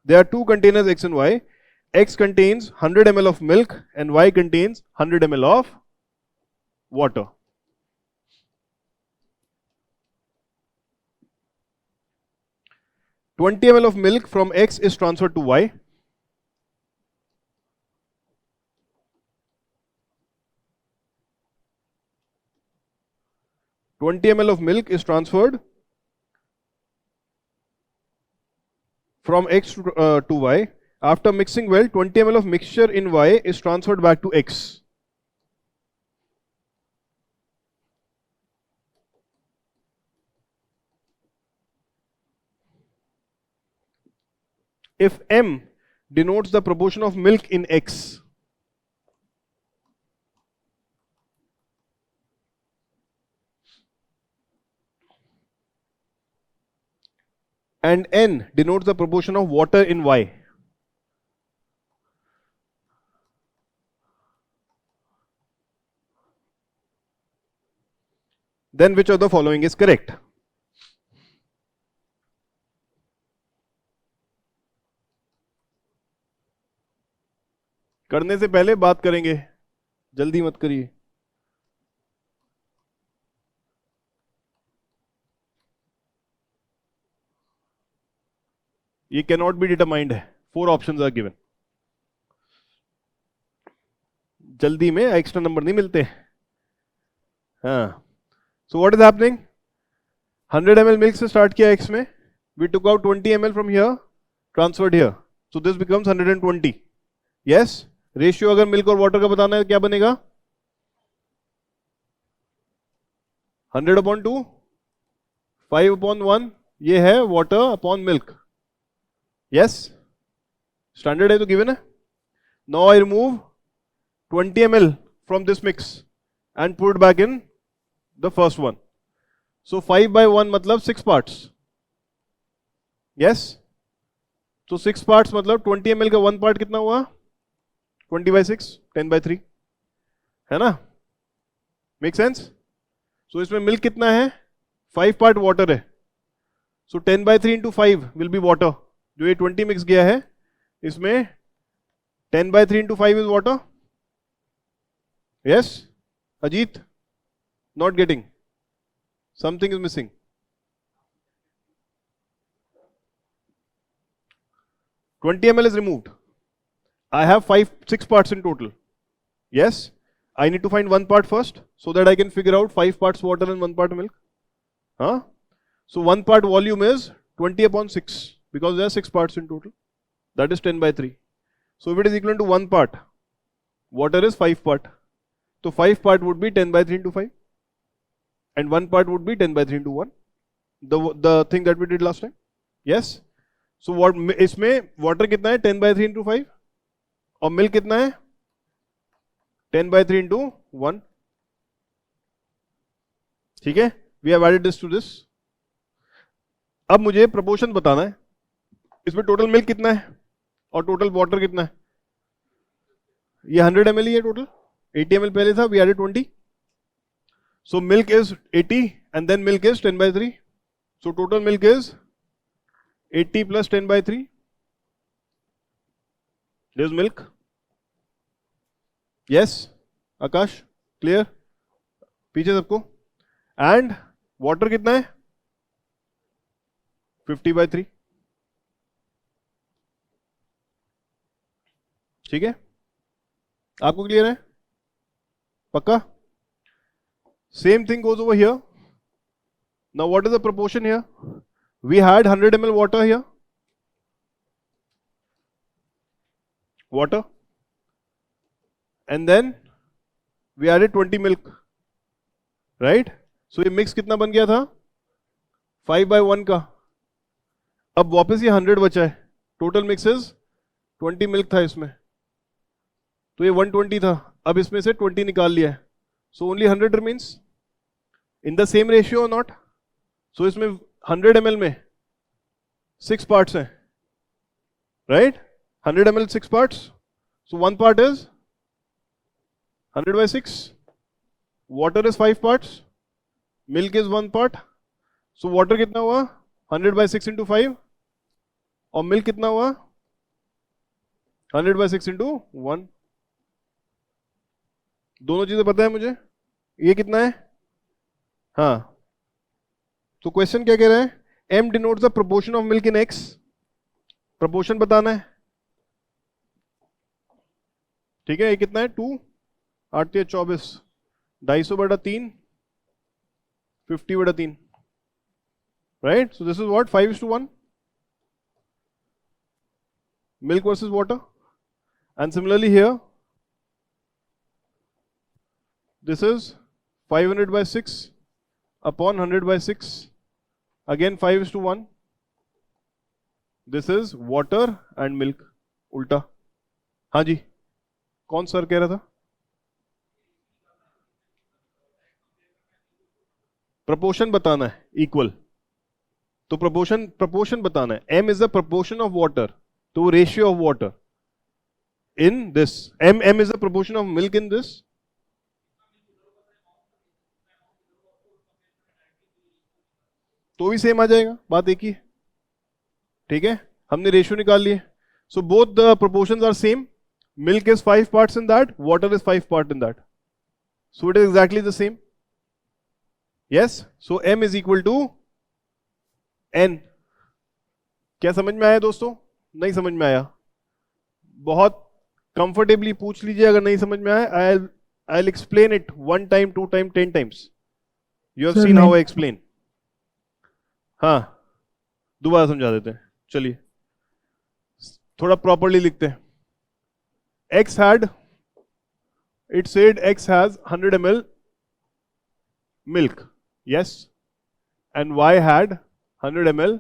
There are two containers X and Y. X contains 100 ml of milk and Y contains 100 ml of water. $20 ml of milk from X is transferred to Y. $20 ml of milk is transferred from X to Y. After mixing well, 20 ml of mixture in Y is transferred back to X. If M denotes the proportion of milk in X, and N denotes the proportion of water in Y, then which of the following is correct? करने से पहले बात करेंगे, जल्दी मत करिए. ये can not be determined है. 4 ऑप्शंस आर गिवन. जल्दी में एक्स्ट्रा नंबर नहीं मिलते. हाँ. So what is happening? 100 ml milk से स्टार्ट किया x में. We took out 20 ml from here, transferred here. So this becomes 120. Yes? Ratio अगर मिल्क और वाटर का बताना है क्या बनेगा? 100/2, 5/1. ये है water upon milk. Yes? Standard है तो गिवन है. Now I remove 20 ml from this mix and put it back in the first one. So 5/1 मतलब 6 parts. Yes? तो 6 parts मतलब 20 ml का 1 part कितना हुआ? 20/6, 10/3. है ना? Make sense? So इसमें मिल्क कितना है? 5 part water है. So 10/3 into 5 will be water. जो ये 20 मिक्स गया है इसमें 10/3 into 5 is water. Yes? Ajit? Not getting. Something is missing. $20 ml is removed. I have 6 parts in total. Yes? I need to find 1 part first so that I can figure out 5 parts water and 1 part milk. Huh? So 1 part volume is 20/6 because there are 6 parts in total. That is 10/3. So if it is equivalent to 1 part, water is 5 part. So 5 part would be 10/3 into 5. And 1 part would be 10/3 into 1. The thing that we did last time. Yes? So what इसमें water कितना है? 10/3 into 5. और milk कितना है? 10/3 into 1. ठीक है? We have added this to this. अब मुझे proportion बताना है. इसमें total milk कितना है? और total water कितना है? ये 100 ml ही है total. 80 ml पहले था. We added 20. So milk is 80 and then milk is 10/3. So total milk is 80 plus 10/3. There's milk. Yes, Akash, clear? पीछे सबको. And water कितना है? 50/3. ठीक है? आपको क्लियर है? पक्का? Same thing goes over here. Now what is the proportion here? We had 100 ml water here. Water. And then we added 20 milk. Right? So ये mix कितना बन गया था? 5/1 का. अब वापस ये 100 बचा है. Total mix is 20 milk था इसमें. तो ये 120 था. अब इसमें से 20 निकाल लिया है. So only 100 remains. In the same ratio or not? So इसमें 100 ml में 6 parts हैं. Right? 100 ml 6 parts. So 1 part is 100/6. Water is 5 parts. Milk is 1 part. So water कितना हुआ? 100/6 into 5. और milk कितना हुआ? 100/6 into 1. दोनों चीजें पता है मुझे. ये कितना है? हाँ. तो क्वेश्चन क्या कह रहा है? M denotes the proportion of milk in X. proportion बताना है. ठीक है. ये कितना है? 2 8 या 24 250/3 50/3. Right? So this is what? 5:1. Milk versus water. And similarly here, this is 500/6 upon 100/6. Again 5:1. This is water and milk. उल्टा. हाँ जी. कौन सर कह रहा था? Proportion बताना है. Equal. तो proportion बताना है. M is the proportion of water. तो ratio of water in this. M is the proportion of milk in this. तो भी सेम आ जाएगा. बात एक ही है. ठीक है. हमने रेशियो निकाल लिए. So both the proportions are same. Milk is 5 parts in that, water is 5 part in that. So it is exactly the same. Yes. So M is equal to N. क्या समझ में आया दोस्तों? नहीं समझ में आया? बहुत कंफर्टेबली पूछ लीजिए, अगर नहीं समझ में आए I explain it 1 time 2 time 10 times. You have Sir, seen how मैं- आई एक्सप्लेन. हाँ, दोबारा समझा देते हैं. चलिए थोड़ा प्रॉपरली लिखते हैं. X had, it said X has 100 ml milk, yes, and Y had 100 ml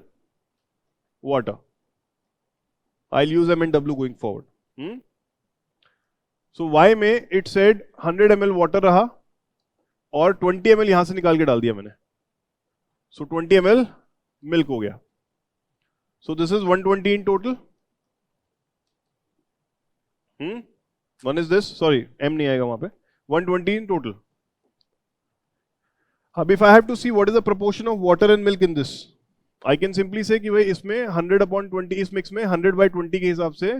water. I'll use M and W going forward. So Y में it said 100 ml water रहा और 20 ml यहां से निकाल के डाल दिया मैंने. So 20 ml milk हो गया. So this is 120 in total. One is this, sorry, M नहीं आएगा वहां पे. 120 in total. अब if I have to see what is the proportion of water and milk in this, I can simply say कि भाई इसमें 100/20, इस mix में 100/20 के हिसाब से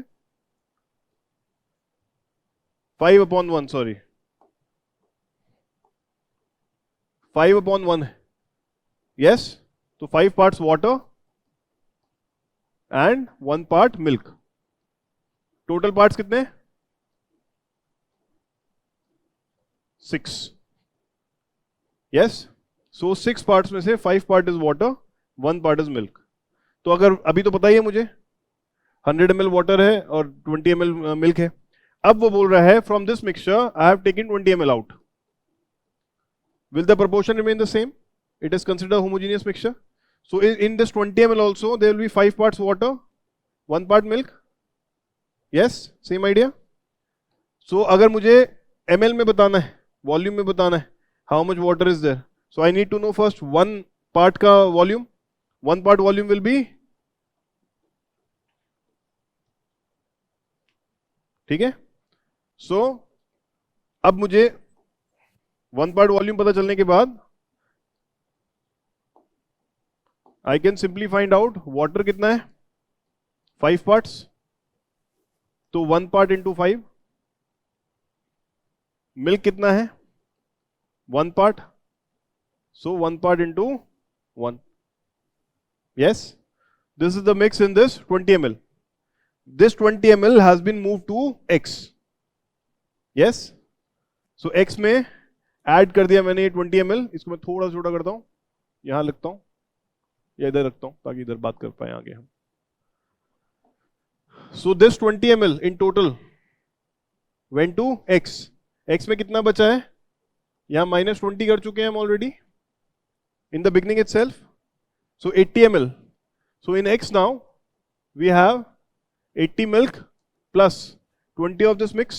5/1, सॉरी 5/1 है. यस, तो 5 parts water and 1 part milk. Total parts कितने? 6. यस, सो 6 पार्ट्स में से 5 part is water, 1 part is milk. तो अगर अभी तो पता ही है मुझे 100 ml वाटर है और 20 ml मिल्क है. अब वो बोल रहा है from this mixture I have taken 20 ml out. Will the proportion remain the same? It is considered homogeneous mixture. So in this 20 ml also there will be 5 parts water, 1 part milk. Yes, same idea. So अगर मुझे ml में बताना है, volume में बताना है, how much water is there, so I need to know first 1 part का volume. 1 part volume will be, ठीक है. So अब मुझे 1 part वॉल्यूम पता चलने के बाद I can simply find out water कितना है, 5 parts, तो 1 part into 5. मिल्क कितना है, 1 part, so 1 part into 1. Yes, this is the mix in this 20 ml. This 20 ml has been moved to X. Yes, so X में add कर दिया मैंने ये 20 ml. इसको मैं थोड़ा छोटा करता हूं, यहां लिखता हूं या इधर रखता हूं ताकि इधर बात कर पाए आगे हम. So this 20 ml in total went to X. X में कितना बचा है, यहां -20 कर चुके हैं हम already in the beginning itself. So 80 ml. So in X now we have 80 milk plus 20 of this mix,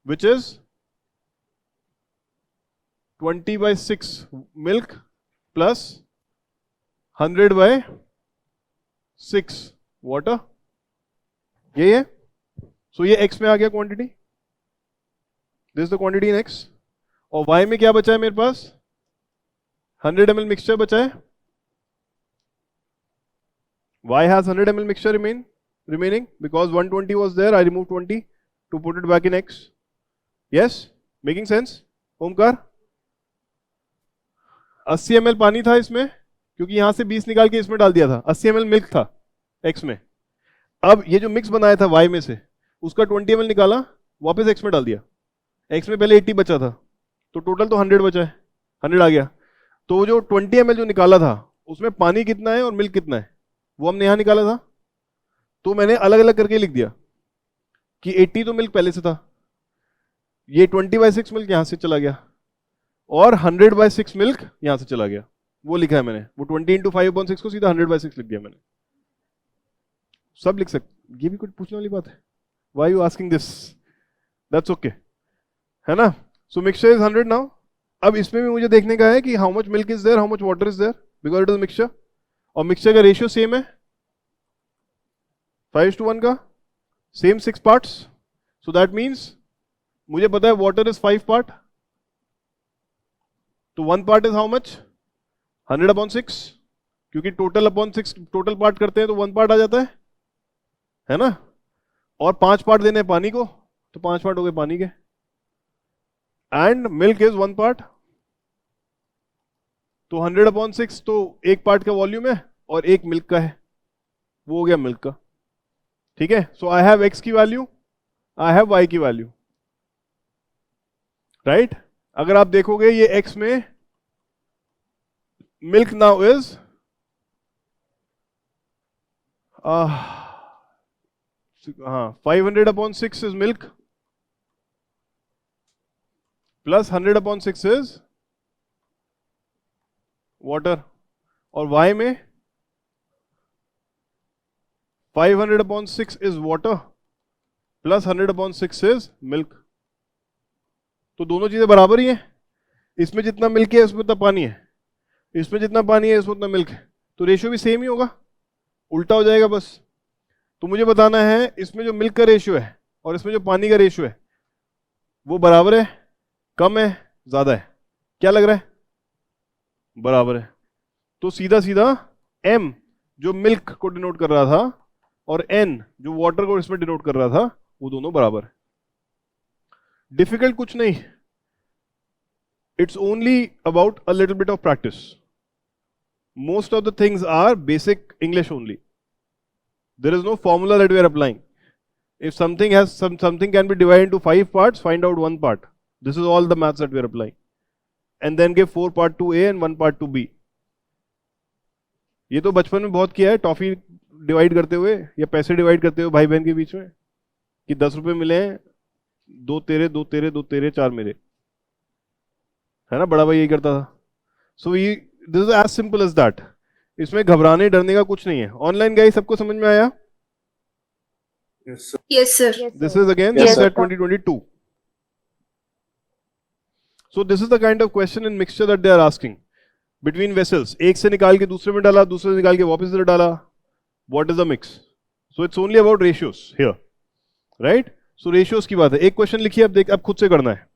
which is 20/6 milk plus 100/6 water. ये है. So ये X में आ गया quantity. This the quantity in X. और Y में क्या बचा है मेरे पास, 100 ml मिक्सचर बचा है. Y has 100 ml mixture remaining because 120 was there. I removed 20 to put it back in X. Yes, making sense? Omkar, 80 ml पानी था इसमें, क्योंकि यहां से 20 निकाल के इसमें डाल दिया था. 80 ml मिल्क था X में. अब ये जो मिक्स बनाया था Y में से, उसका 20 ml निकाला, वापस X में डाल दिया. X में पहले 80 बचा था, तो टोटल तो 100 बचा है, 100 आ गया. तो जो 20 ml जो निकाला था उसमें पानी कितना है और मिल्क कितना है, वो हमने यहां निकाला था. तो मैंने अलग अलग करके लिख दिया कि 80 तो मिल्क पहले से था, ये 20/6 मिल्क यहां से चला गया और 100/6 मिल्क यहां से चला गया. वो लिखा है मैंने, वो 20 × 5/6 को सीधा 100/6 लिख दिया मैंने. सब लिख सकते, ये भी कुछ पूछने वाली बात है. Why you asking this? That's okay, है ना. So mixture is 100 now. अब इसमें भी मुझे देखने का है कि how much milk is there, how much water is there, because it is mixture. और मिक्सचर का रेशियो सेम है, 5:1 का, same 6 parts. So that means मुझे पता है water is 5 part. तो 1 part is how much, 100/6, क्योंकि टोटल अपॉन 6 टोटल पार्ट करते हैं तो 1 part आ जाता है ना. और 5 part देने हैं पानी को, तो 5 part हो गए पानी के. एंड मिल्क इज 1 part, तो 100/6 तो 1 part का वॉल्यूम है और 1 मिल्क का है, वो हो गया मिल्क का. ठीक है, सो आई हैव x की वैल्यू, आई हैव y की वैल्यू, राइट। अगर आप देखोगे ये x में मिल्क नाउ इज हाँ 500/6 is milk plus 100/6 is water, और y में 500/6 is water plus 100/6 is milk. तो दोनों चीजें बराबर ही हैं, इसमें जितना मिल्क है उसमें उतना पानी है, इसमें जितना पानी है इसमें उतना मिल्क है, तो रेशियो भी सेम ही होगा, उल्टा हो जाएगा बस। तो मुझे बताना है इसमें जो मिल्क का रेशियो है और इसमें जो पानी का रेशियो है वो बराबर है, कम है, ज्यादा है? क्या लग रहा है? बराबर है। तो सीधा सीधा m जो मिल्क को डिनोट कर रहा था और n जो वाटर को इसमें डिनोट कर रहा था वो दोनों बराबर है। डिफिकल्ट कुछ नहीं, it's only about a little bit of practice. Most of the things are basic English only, there is no formula that we are applying. If something can be divided into 5 parts, find out 1 part. This is all the maths that we are applying, and then give 4 part to A and 1 part to B. ये तो बचपन में बहुत किया है, toffee divide करते हुए या पैसे डिवाइड करते हुए भाई बहन के बीच में, कि 10 रुपए मिले हैं, 2 तेरे 2 तेरे 2 तेरे 4 मेरे, है ना, बड़ा भाई यही करता था। सो ये this is as simple as that, इसमें घबराने डरने का कुछ नहीं है। ऑनलाइन गाइस सबको समझ में आया? Yes, sir. Yes, sir. This is again Yes, CSAT sir. 2022. So this is the kind of question in mixture that they are asking. Between vessels, एक से निकाल के दूसरे में डाला, दूसरे से निकाल के वापस इधर डाला. What is the mix? So it's only about ratios here, right? So ratios की बात है. एक क्वेश्चन लिखिए, अब देख, अब खुद से करना है.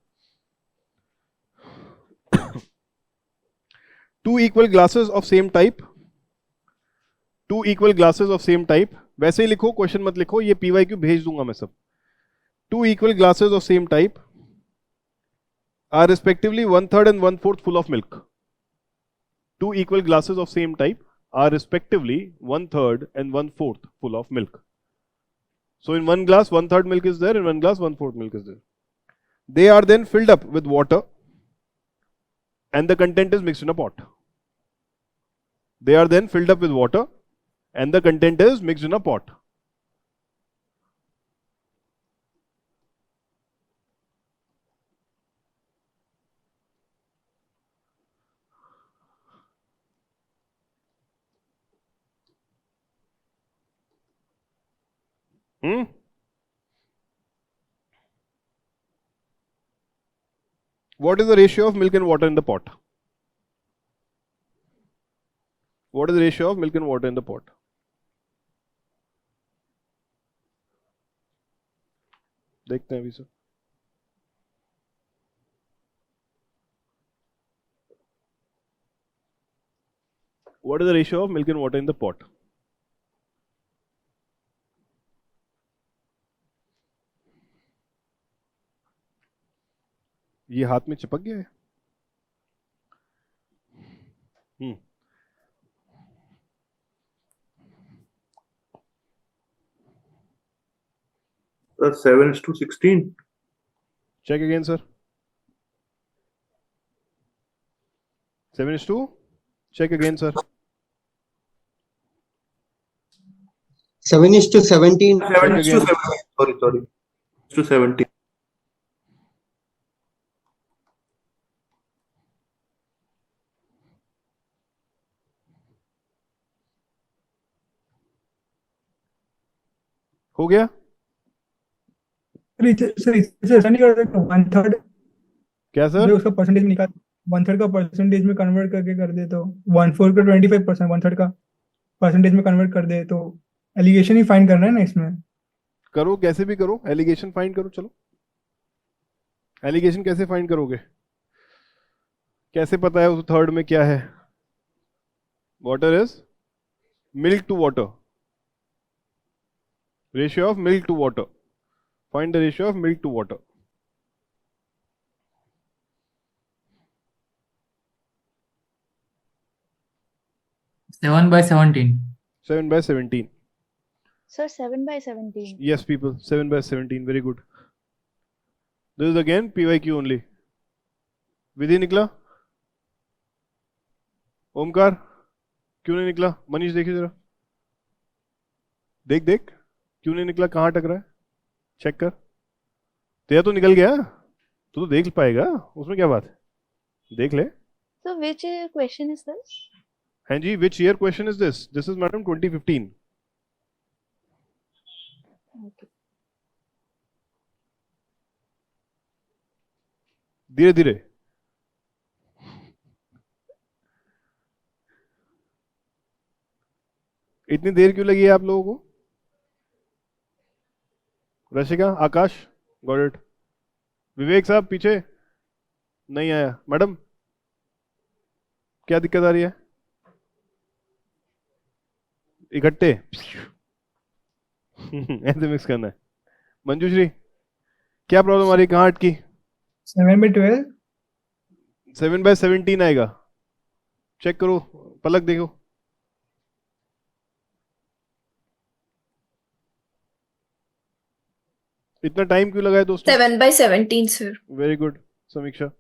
Two equal glasses of same type. Two equal glasses of same type. वैसे ही लिखो, क्वेश्चन मत लिखो, ये PYQ भेज दूंगा मैं सब. Two equal glasses of same type are respectively 1/3 and 1/4 full of milk. Two equal glasses of same type are respectively 1/3 and 1/4 full of milk. So in one glass 1/3 milk is there, in one glass 1/4 milk is there. They are then filled up with water and the content is mixed in a pot. They are then filled up with water and the content is mixed in a pot. What is the ratio of milk and water in the pot? What is the ratio of milk and water in the pot? देखते हैं अभी sir. What is the ratio of milk and water in the pot? ये हाथ में चिपक गया है. Sir, 7:16. Check again, sir. 7:2. Check again, sir. 7:17. 7:17. Sorry. 7:17. हो गया? सर इसे ऐसा नहीं कर सकते 1/3 क्या सर? जो उसका परसेंटेज में निकाल 1/3 का परसेंटेज में कन्वर्ट करके कर दे तो 1/4 का 25%, 1/3 का परसेंटेज में कन्वर्ट कर दे तो एलिगेशन ही फाइंड करना है ना इसमें. करो, कैसे भी करो, एलिगेशन फाइंड करो. चलो, एलिगेशन कैसे फाइंड करोगे? कैसे पता है उस थर्ड में क्या है? Water is milk to water, ratio of milk to water. Find the ratio of milk to water. 7/17. 7/17. Sir, 7 by 17. Yes, people, 7 by 17, very good. This is again PYQ only. विधि निकला? ओमकार क्यों नहीं निकला? मनीष देखिए जरा, देख देख क्यों नहीं निकला, कहाँ अटक रहा है, चेक कर। तेरा तो निकल गया, तू तो देख पाएगा, उसमें क्या बात है, देख ले। So, which question is this? हाँ जी, which year question is this? This is madam 2015. Okay. धीरे धीरे। इतनी देर क्यों लगी है आप लोगों को? रशिका, आकाश, गॉट इट। विवेक साहब पीछे नहीं आया। मैडम क्या दिक्कत आ रही है? इकट्ठे ऐसे मिक्स करना है। मंजूश्री क्या प्रॉब्लम आ रही है, कहाँ अटकी? 7 by 12. 7 by 17 आएगा, चेक करो, पलक देखो। इतना टाइम क्यों लगा है दोस्तों? 7 by 17 sir. वेरी गुड समीक्षा।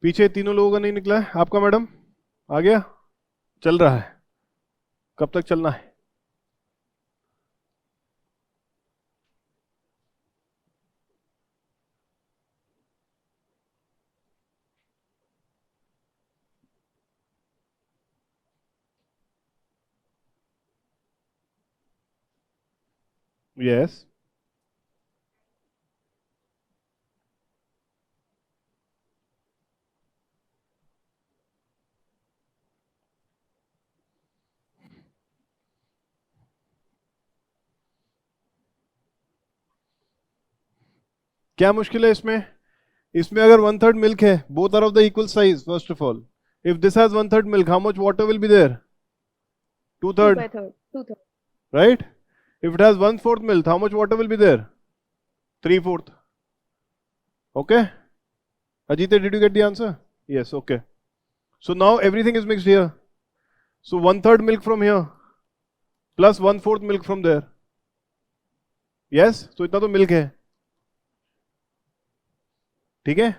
पीछे तीनों लोगों का नहीं निकला है, आपका मैडम आ गया? चल रहा है, कब तक चलना है? यस क्या मुश्किल है इसमें? इसमें अगर 1/3 मिल्क है, both are of the equal size, first of all, if this has 1/3 milk, how much water will be there? 2/3, 2 by 3rd. 2/3. right? If it has 1/4 milk, how much water will be there? 3/4. Okay? Ajita, did you get the answer? Yes, okay. So now everything is mixed here. So 1/3 milk from here plus 1/4 milk from there. Yes? So इतना तो milk है, ठीक है?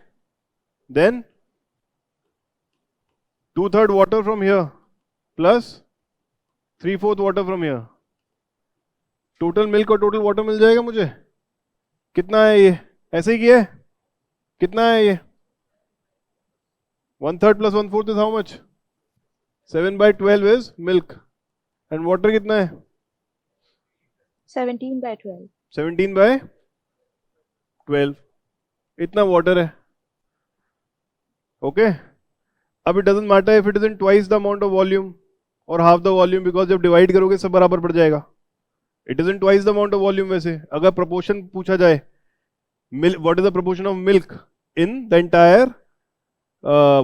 Then 2/3 water from here plus 3/4 water from here. Total milk और total water मिल जाएगा मुझे। कितना है ये? ऐसे ही किया है? कितना है ये? 1/3 plus 1/4 is how much? 7 by 12 is milk. And water कितना है? 17 by 12. 17 by 12. इतना वाटर है। ओके? अब it doesn't matter if it is in twice the amount of volume or half the volume, because जब डिवाइड करोगे सब बराबर पड़ जाएगा। It isn't twice the amount of volume वैसे। अगर proportion पूछा जाए, what is the proportion of milk in the entire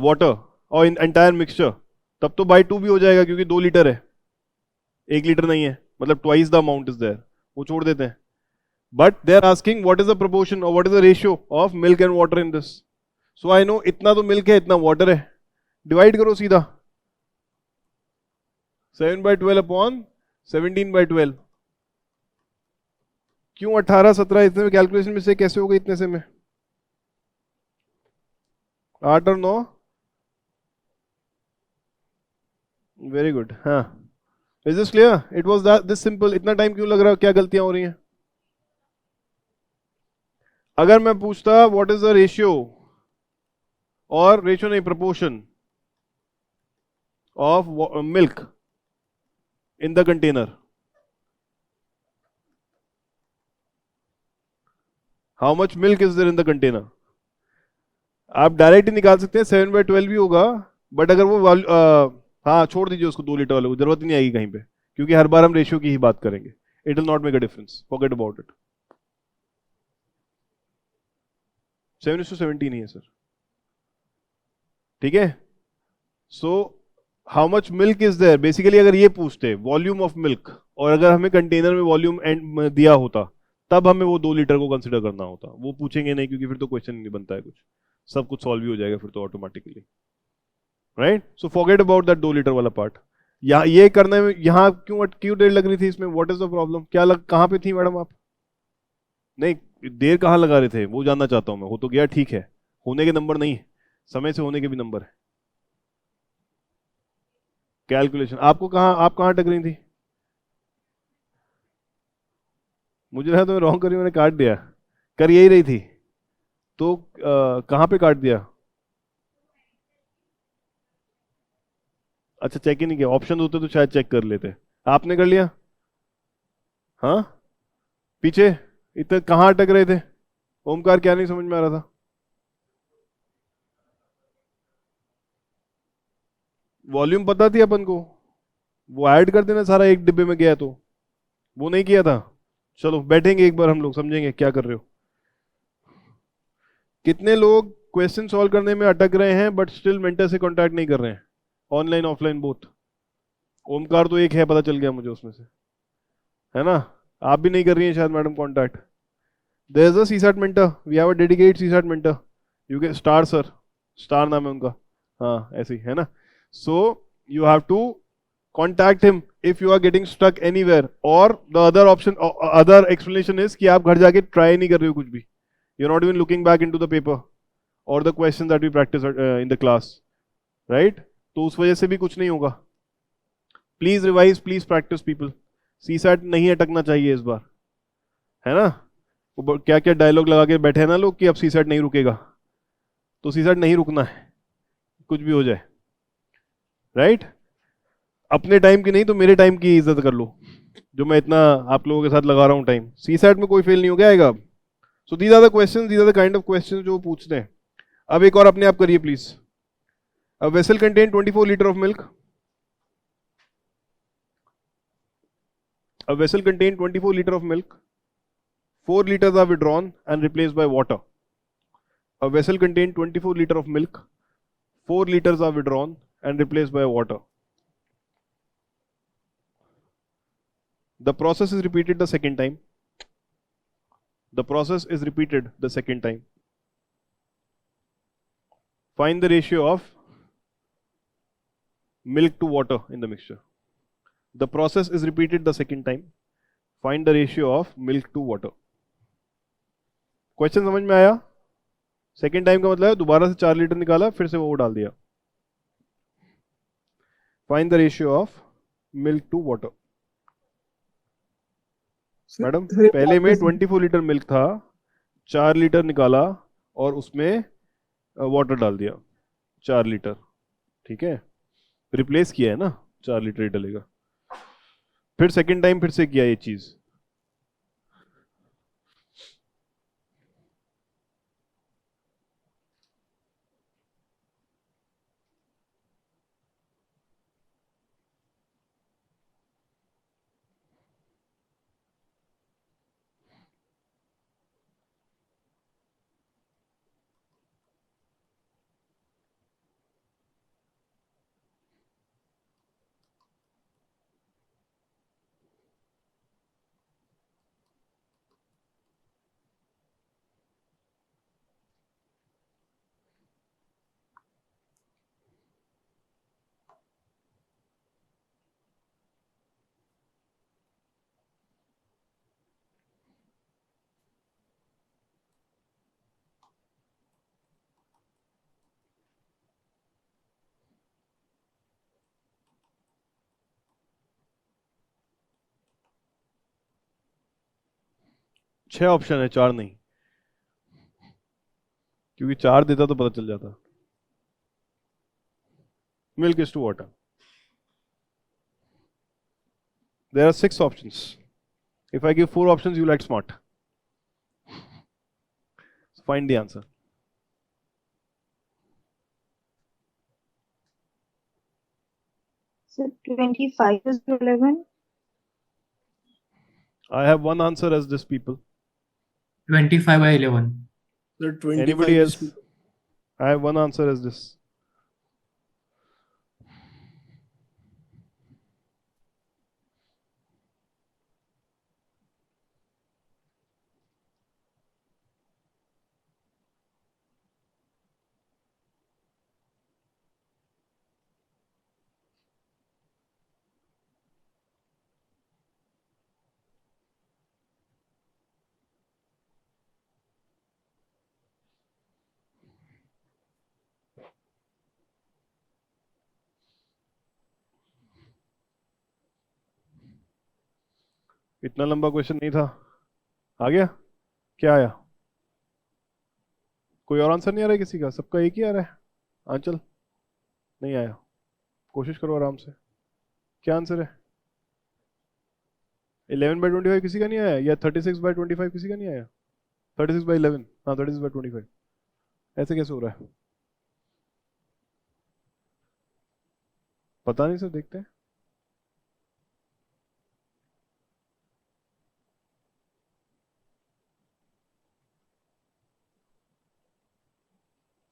water or in entire mixture, तब तो by 2 भी हो जाएगा, क्योंकि 2 लीटर है, 1 लीटर नहीं है, मतलब twice the amount is there, वो छोड़ देते हैं। But they are asking what is the proportion or what is the ratio of milk and water in this. So I know इतना तो milk है, इतना water है, डिवाइड करो सीधा। 7 by 12 upon 17 by 12। क्यों 18 17 इतने में कैलकुलेशन में से कैसे हो गई इतने से में? 8 और 9, वेरी गुड। हाँ, is this clear? It was that this simple. इतना टाइम क्यों लग रहा है, क्या गलतियां हो रही हैं? अगर मैं पूछता व्हाट इज द रेशियो, और रेशियो नहीं, proportion of milk in the container, how much milk is there in the container, आप डायरेक्ट ही निकाल सकते हैं, 7 by 12 भी होगा। बट अगर वो हाँ, छोड़ दीजिए उसको, 2 लीटर वाले को जरूरत ही नहीं आएगी कहीं पे, क्योंकि हर बार हम रेशियो की ही बात करेंगे। It will not make a difference, forget about it. 7:17 ही है सर, ठीक है? So how much milk is there, basically अगर ये पूछते वॉल्यूम ऑफ मिल्क, और अगर हमें कंटेनर में वॉल्यूम दिया होता, तब हमें वो 2 लीटर को कंसिडर करना होता। वो पूछेंगे नहीं, क्योंकि फिर तो क्वेश्चन नहीं बनता है कुछ, सब कुछ सॉल्व ही हो जाएगा फिर तो automatically, right? So forget about that 2 litre वाला पार्ट। यहाँ ये करने में यहाँ क्यों क्यों देर लग रही थी इसमें? What is the problem? क्या कहाँ पे थी मैडम आप? नहीं, देर कहाँ लगा रहे थे वो जानना चाहता हूँ मैं। हो तो गया, ठीक है, होने के नंबर नहीं, समय से होने के भी नंबर है। कैलकुलेशन आपको कहाँ, आप कहाँ अटक रही थी? मुझे लगा तुम्हें रॉन्ग करी, मैंने काट दिया। कर यही रही थी तो कहाँ पे काट दिया? अच्छा, चेक ही नहीं किया। ऑप्शन होते तो शायद चेक कर लेते। आपने कर लिया? हाँ, पीछे इतने कहाँ अटक रहे थे? ओमकार क्या नहीं समझ में आ रहा था? वॉल्यूम पता थी अपन को, वो ऐड कर देना सारा एक डिब्बे में गया तो, वो नहीं किया था। चलो बैठेंगे एक बार, हम लोग समझेंगे क्या कर रहे हो। कितने लोग क्वेश्चन सॉल्व करने में अटक रहे हैं बट स्टिल मेंटर से कांटेक्ट नहीं कर रहे हैं, ऑनलाइन ऑफलाइन बोथ? ओमकार तो एक है, पता चल गया मुझे उसमें से, है ना? आप भी नहीं कर रही हैं शायद madam contact. There is a CSAT mentor, we have a dedicated CSAT mentor, you can Star sir, Star नाम है उनका, हाँ ऐसे ही है ना। So you have to contact him if you are getting stuck anywhere, or the other option, other explanation is कि आप घर जाके try नहीं कर रहे हो कुछ भी, you're not even looking back into the paper or the questions that we practice in the class, right? तो उस वजह से भी कुछ नहीं होगा। Please revise, please practice people, CSAT नहीं अटकना चाहिए इस बार, है ना? वो क्या क्या डायलॉग लगा के बैठे हैं ना लोग कि अब सीसैट नहीं रुकेगा, तो सीसैट नहीं रुकना है, कुछ भी हो जाए, राइट? अपने टाइम की नहीं तो मेरे टाइम की इज्जत कर लो, जो मैं इतना आप लोगों के साथ लगा रहा हूँ टाइम। सीसैट में कोई फेल नहीं हो गया आएगा अब। So these are the questions, these are the kind of questions जो वो पूछते हैं। अब एक और अपने आप करिए please. A vessel contain 24 litre of milk. A vessel contain 24 liter of milk. 4 liters are withdrawn and replaced by water. A vessel contain 24 liter of milk. 4 liters are withdrawn and replaced by water. The process is repeated the second time. The process is repeated the second time. Find the ratio of milk to water in the mixture. The process is repeated the second time. Find the ratio of milk to water. Question समझ में आया? Second time का मतलब है दोबारा से 4 litre निकाला, फिर से वो डाल दिया। Find the ratio of milk to water. Madam पहले में 24 लीटर मिल्क था, 4 लीटर निकाला और उसमें वाटर डाल दिया 4 लीटर, ठीक है? रिप्लेस किया है ना, 4 लीटर ही डलेगा। फिर सेकेंड टाइम फिर से किया ये चीज। छह ऑप्शन है, 4 नहीं, क्योंकि 4 देता तो पता चल जाता। Milk is to water. There are 6 options. If I give 4 options, you'll act smart. So find the answer. So 25 is to 11. I have one answer as this, people. 25 by 11. So 25 Anybody is else? I have one answer as this. इतना लंबा question नहीं था। आ गया? क्या आया? कोई और answer नहीं आ रहा है किसी का? सबका एक ही आ रहा है? आंचल नहीं आया? कोशिश करो आराम से। क्या आंसर है? 11/25 किसी का नहीं आया? या 36/25 किसी का नहीं आया? 36/11, हाँ 36/25। ऐसे कैसे हो रहा है? पता नहीं सर, देखते हैं।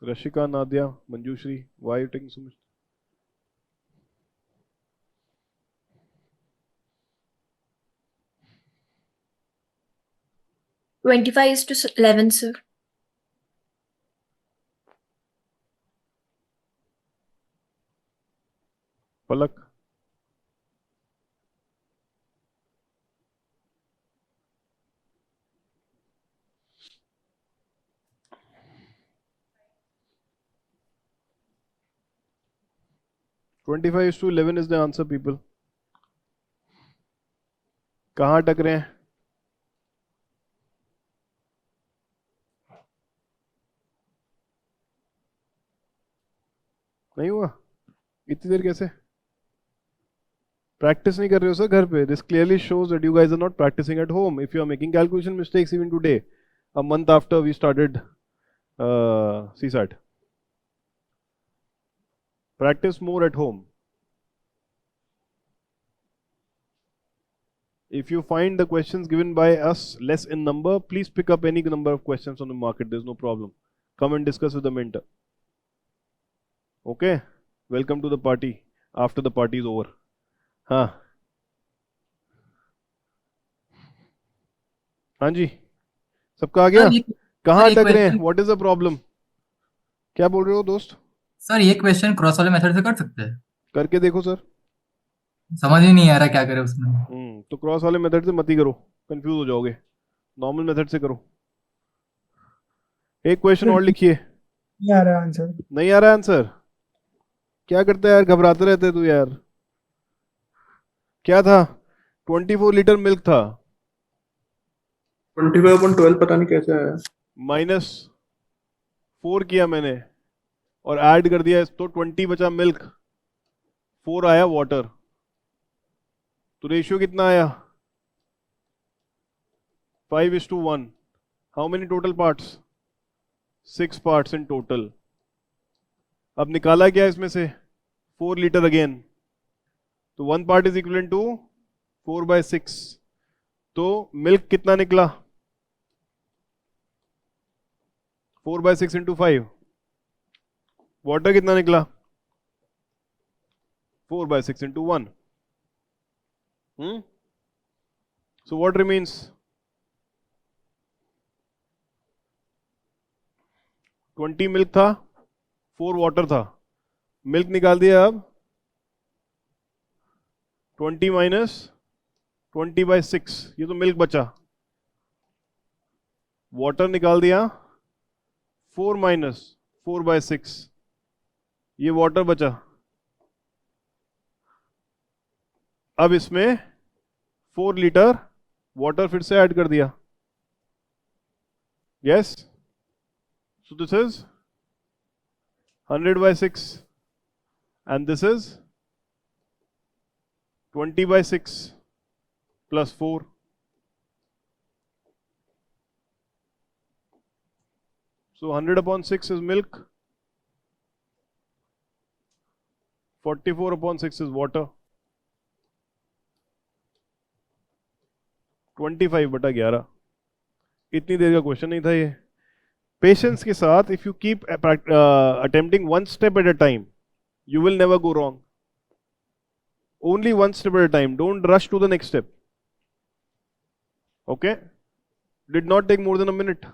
Rashika, Nadia, Manjushri, why are you taking so much? 25:11, sir. Palak, (25:11) is the answer, people. कहाँ अटक रहे हैं? नहीं हुआ? इतनी देर कैसे? प्रैक्टिस नहीं कर रहे हो सर घर पे? This clearly shows that you guys are not practicing at home. If you are making calculation mistakes even today, a month after we started CSAT. Practice more at home. If you find the questions given by us less in number, please pick up any number of questions on the market. There's no problem. Come and discuss with the mentor. Okay? Welcome to the party after the party is over. हाँ हाँ जी, सबका आ गया? कहाँ sir, एक अटक रहे हैं? Question what is the problem? क्या बोल रहे हो दोस्त? सर, ये क्वेश्चन क्रॉस वाले मेथड से कर सकते हैं? करके देखो सर। समझ ही नहीं आ रहा क्या करें उसमें। तो क्रॉस वाले मेथड से मत ही करो, कंफ्यूज हो जाओगे। नॉर्मल मेथड से करो। एक क्वेश्चन और लिखिए। नहीं आ रहा है आंसर। नहीं आ रहा आंसर? क्या करता है यार, घबराते रहते हैं तू यार। क्या था? 24 लीटर मिल्क था, 25/12 पता नहीं कैसे आया। -4 किया मैंने और ऐड कर दिया, तो 20 बचा मिल्क, 4 आया वाटर। तो रेशियो कितना आया? 5:1। How many total parts? 6 parts in total. अब निकाला क्या इसमें से? 4 लीटर अगेन। तो 1 पार्ट इज इक्वल टू 4/6। तो मिल्क कितना निकला? 4/6 इंटू 5। वाटर कितना निकला? 4/6 into 1। So what remains? 20 milk था, 4 वाटर था। मिल्क निकाल दिया। अब 20 माइनस 20/6, ये तो मिल्क बचा। वाटर निकाल दिया, 4 माइनस 4/6, ये वाटर बचा। अब इसमें 4 लीटर वाटर फिर से ऐड कर दिया। Yes, so this is 100/6 and this is 20/6 plus 4. So 100/6 is milk, 44/6 is water, 25/11। इतनी देर का क्वेश्चन नहीं था ये। पेशेंस के साथ, if you keep attempting one step at a time, you will never go wrong. Only one step at a time. Don't rush to the next step. Okay? Did not take more than a minute.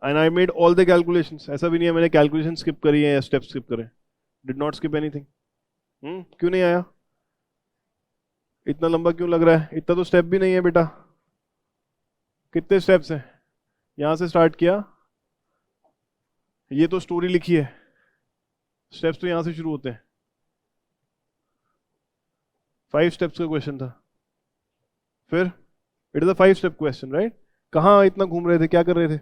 And I made all the calculations. ऐसा भी नहीं है मैंने calculation skip करी है या step skip करे। Did not skip anything. क्यों नहीं आया? इतना लंबा क्यों लग रहा है? इतना तो स्टेप भी नहीं है बेटा। कितने स्टेप्स हैं? यहां से स्टार्ट किया, ये तो स्टोरी लिखी है, स्टेप्स तो यहां से शुरू होते हैं। 5 स्टेप्स का क्वेश्चन था। फिर it is a 5 step question, right? कहाँ इतना घूम रहे थे, क्या कर रहे थे?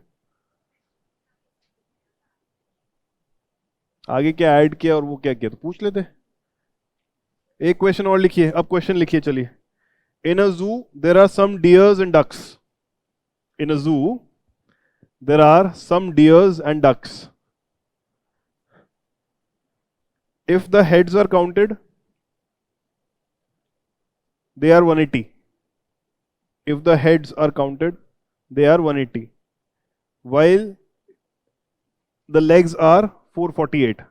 आगे क्या ऐड किया और वो क्या किया, तो पूछ लेते। एक क्वेश्चन और लिखिए, अब क्वेश्चन लिखिए, चलिए। In a zoo there are some deers and ducks. In a zoo there are some deers and ducks. If the heads are counted, they are 180. If the heads are counted, they are 180. While the legs are 448.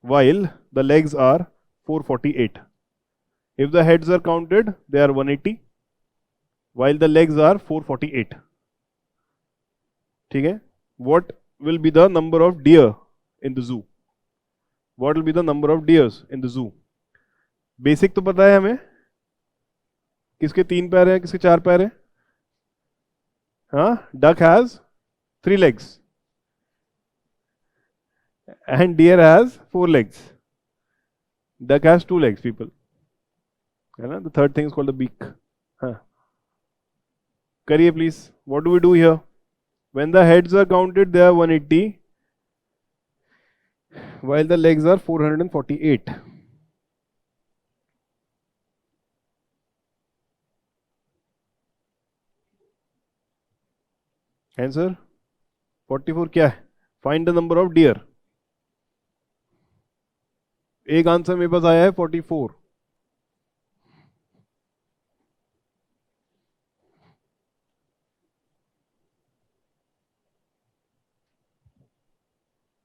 While the legs are 448. If the heads are counted, they are 180. While the legs are 448. ठीक है? What will be the number of deer in the zoo? What will be the number of deers in the zoo? Basic तो पता है हमें, किसके 3 पैर हैं, किसके 4 पैर हैं? हाँ, duck has 3 legs and deer has 4 legs. Duck has 2 legs, people. है ना? The third thing is called the beak. हाँ, करिए please. What do we do here? When the heads are counted, they are 180, while the legs are 448. Answer 44 क्या है? Find the number of deer. एक answer मेरे पास आया है 44.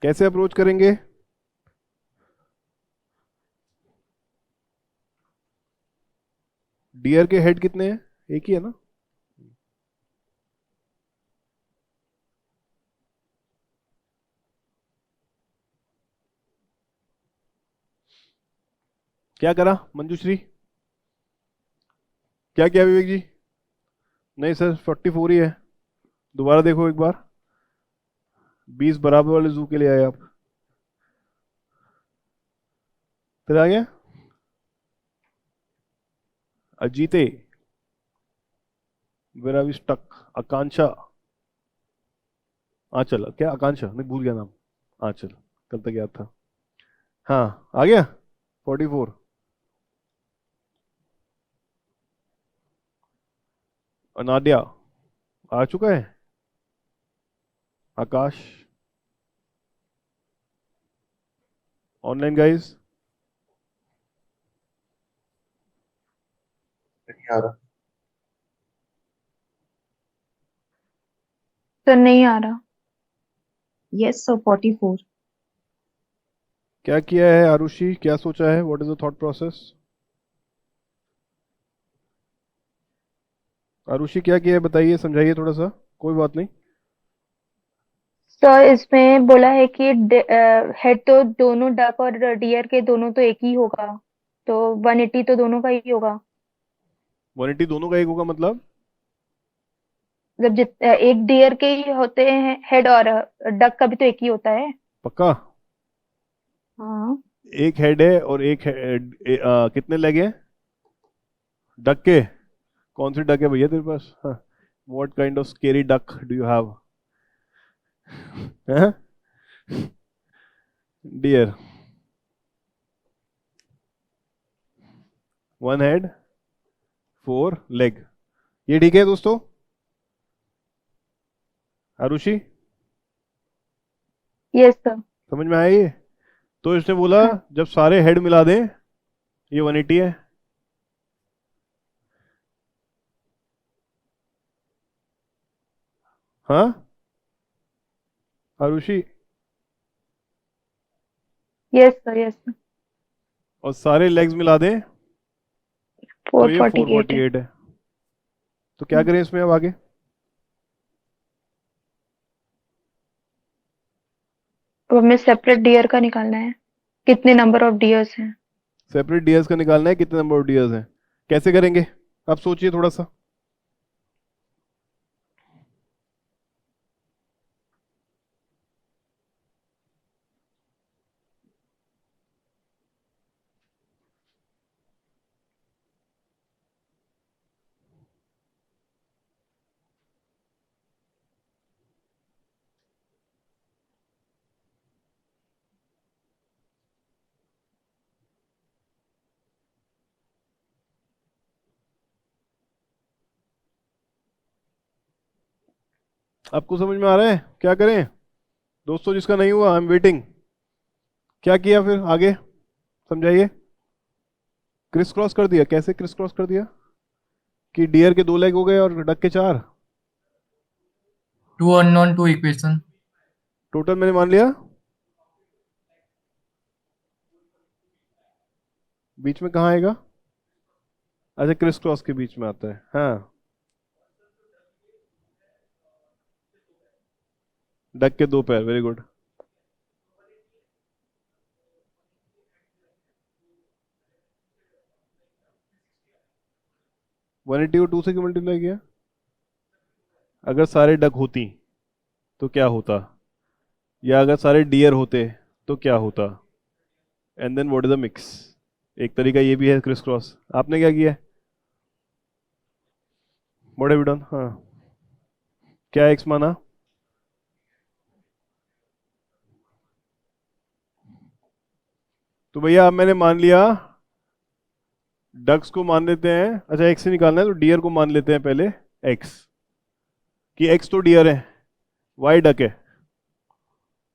कैसे approach करेंगे? डियर के हेड कितने हैं? एक ही है ना? क्या करा मंजूश्री? क्या किया विवेक जी? नहीं सर, 44 ही है। दोबारा देखो एक बार। 20 बराबर वाले जू के लिए आए आप। फिर आ गया अजीते, वेर आर वी स्टक? आकांक्षा, आंचल, क्या आकांक्षा नहीं, भूल गया नाम। आंचल कल तक याद था। हाँ, आ गया 44। अनाड्या आ चुका है। Akash online guys? नहीं आ रहा। सर नहीं आ रहा। Yes sir 44। क्या किया है आरुषि, क्या सोचा है? What is the thought process? Arushi क्या किया है बताइए, समझाइए थोड़ा सा। कोई बात नहीं। सर इसमें बोला है कि हेड तो दोनों डक और डियर के दोनों तो एक ही होगा, तो 180 तो दोनों का ही होगा। 180 दोनों का एक होगा मतलब? जब एक डियर के ही होते हैं हेड, और डक का भी तो एक ही होता है। पक्का? हाँ। एक हेड है और एक कितने लेग हैं डक के? कौन सी डक है भैया तेरे पास? हाँ, what kind of scary duck do you have? Deer, 1 head 4 leg. ये ठीक है दोस्तों? Arushi yes sir. समझ में आया ये? तो इसने बोला हाँ। जब सारे हेड मिला दें ये 180 है। हाँ Arushi, yes sir, yes sir. और सारे लेग्स मिला दें तो ये 448 है। 448 है। तो क्या करें इसमें अब आगे? तो हमें सेपरेट डियर का निकालना है, कितने नंबर ऑफ डियर्स हैं। सेपरेट डियर्स का निकालना है, कितने नंबर ऑफ डियर्स हैं। कैसे करेंगे आप सोचिए थोड़ा सा। आपको समझ में आ रहा है क्या करें दोस्तों? जिसका नहीं हुआ आई एम वेटिंग। क्या किया फिर आगे समझाइए। क्रिस क्रॉस कर दिया। कैसे क्रिस क्रॉस कर दिया? कि डियर के 2 लेग हो गए और डक के 4। 2 unknown 2 equation. टोटल मैंने मान लिया। बीच में कहाँ आएगा? अच्छा क्रिस क्रॉस के बीच में आता है। हाँ डक के 2 पैर। Very good. वन एट्टी को 2 से क्यों मल्टीप्लाई किया? अगर सारे डक होती तो क्या होता, या अगर सारे डियर होते तो क्या होता, and then what is the mix. एक तरीका ये भी है क्रिस क्रॉस। आपने क्या किया? What have you done? हाँ क्या एक्स माना? तो भैया अब मैंने मान लिया डक्स को मान लेते हैं। अच्छा एक्स से निकालना है तो डियर को मान लेते हैं पहले एक्स, कि एक्स तो डियर है, वाई डक है।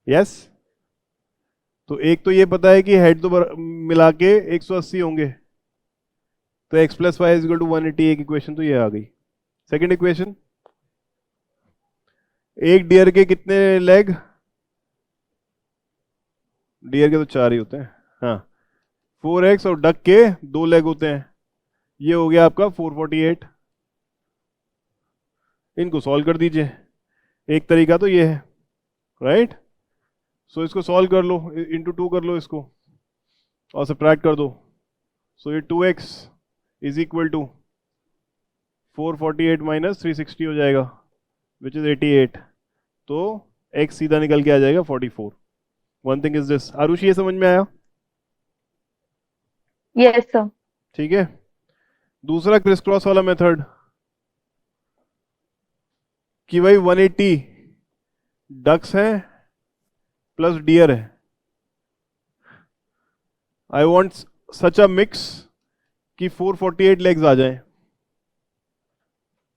यस तो एक तो ये पता है कि हेड तो मिला के 180 होंगे, तो x plus y is equal to 180। एक इक्वेशन तो ये आ गई। सेकंड इक्वेशन, एक डियर के कितने लेग? डियर के तो 4 ही होते हैं। हाँ 4x और डक के 2 लेग होते हैं। ये हो गया आपका 448। इनको सॉल्व कर दीजिए। एक तरीका तो ये है राइट। सो इसको सॉल्व कर लो, इंटू 2 कर लो इसको और सब्ट्रैक्ट कर दो। सो ये 2x is equal to 448 minus 360 हो जाएगा विच इज 88। तो x सीधा निकल के आ जाएगा 44। One thing is this. Arushi ये समझ में आया? Yes sir. ठीक है। दूसरा क्रिस क्रॉस वाला मेथड कि भाई 180 डक्स हैं प्लस डियर है। I want such a mix कि 448 लेग्स आ जाएं।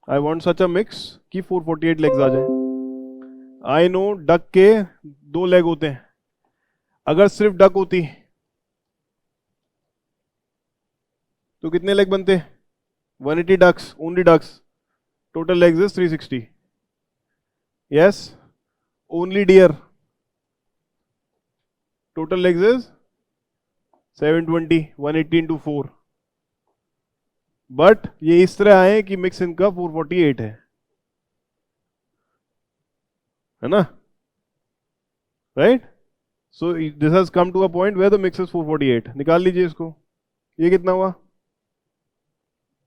I want such a mix कि 448 लेग्स आ जाएं। आई नो डक के 2 लेग होते हैं। अगर सिर्फ डक होती तो कितने लेग बनते? 180 ducks, only ducks, total legs is 360। Yes only deer, total legs is 720। 180 into 4। But ये इस तरह आए कि मिक्स इनका 448 है ना? Right. So this has come to a point where the mix is 448। निकाल लीजिए इसको। ये कितना हुआ?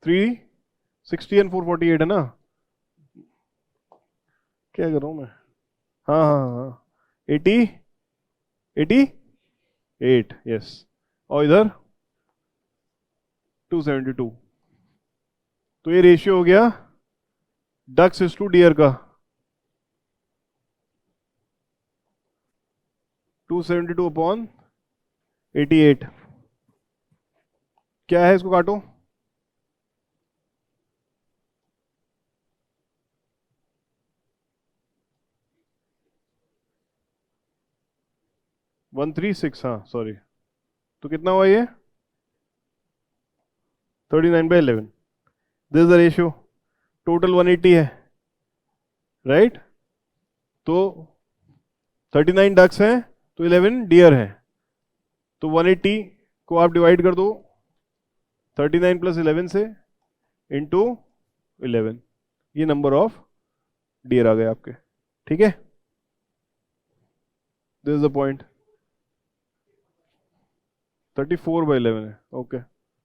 360 एंड 448 है ना? क्या कर रहा हूं मैं? हाँ हाँ हाँ 88 यस। और इधर 272। तो ये रेशियो हो गया डक्स इज टू डियर का 272 अपॉन 88। क्या है इसको काटो। वन 136। हाँ सॉरी। तो कितना हुआ ये? 39/11। This is the ratio. Total 180 है राइट। तो 39 डक्स हैं तो 11 डियर है। तो 180 को आप डिवाइड कर दो 39 प्लस 11 से इंटू 11। ये नंबर ऑफ डियर आ गए आपके। ठीक है दिस इज द पॉइंट। 34/11 है। ओके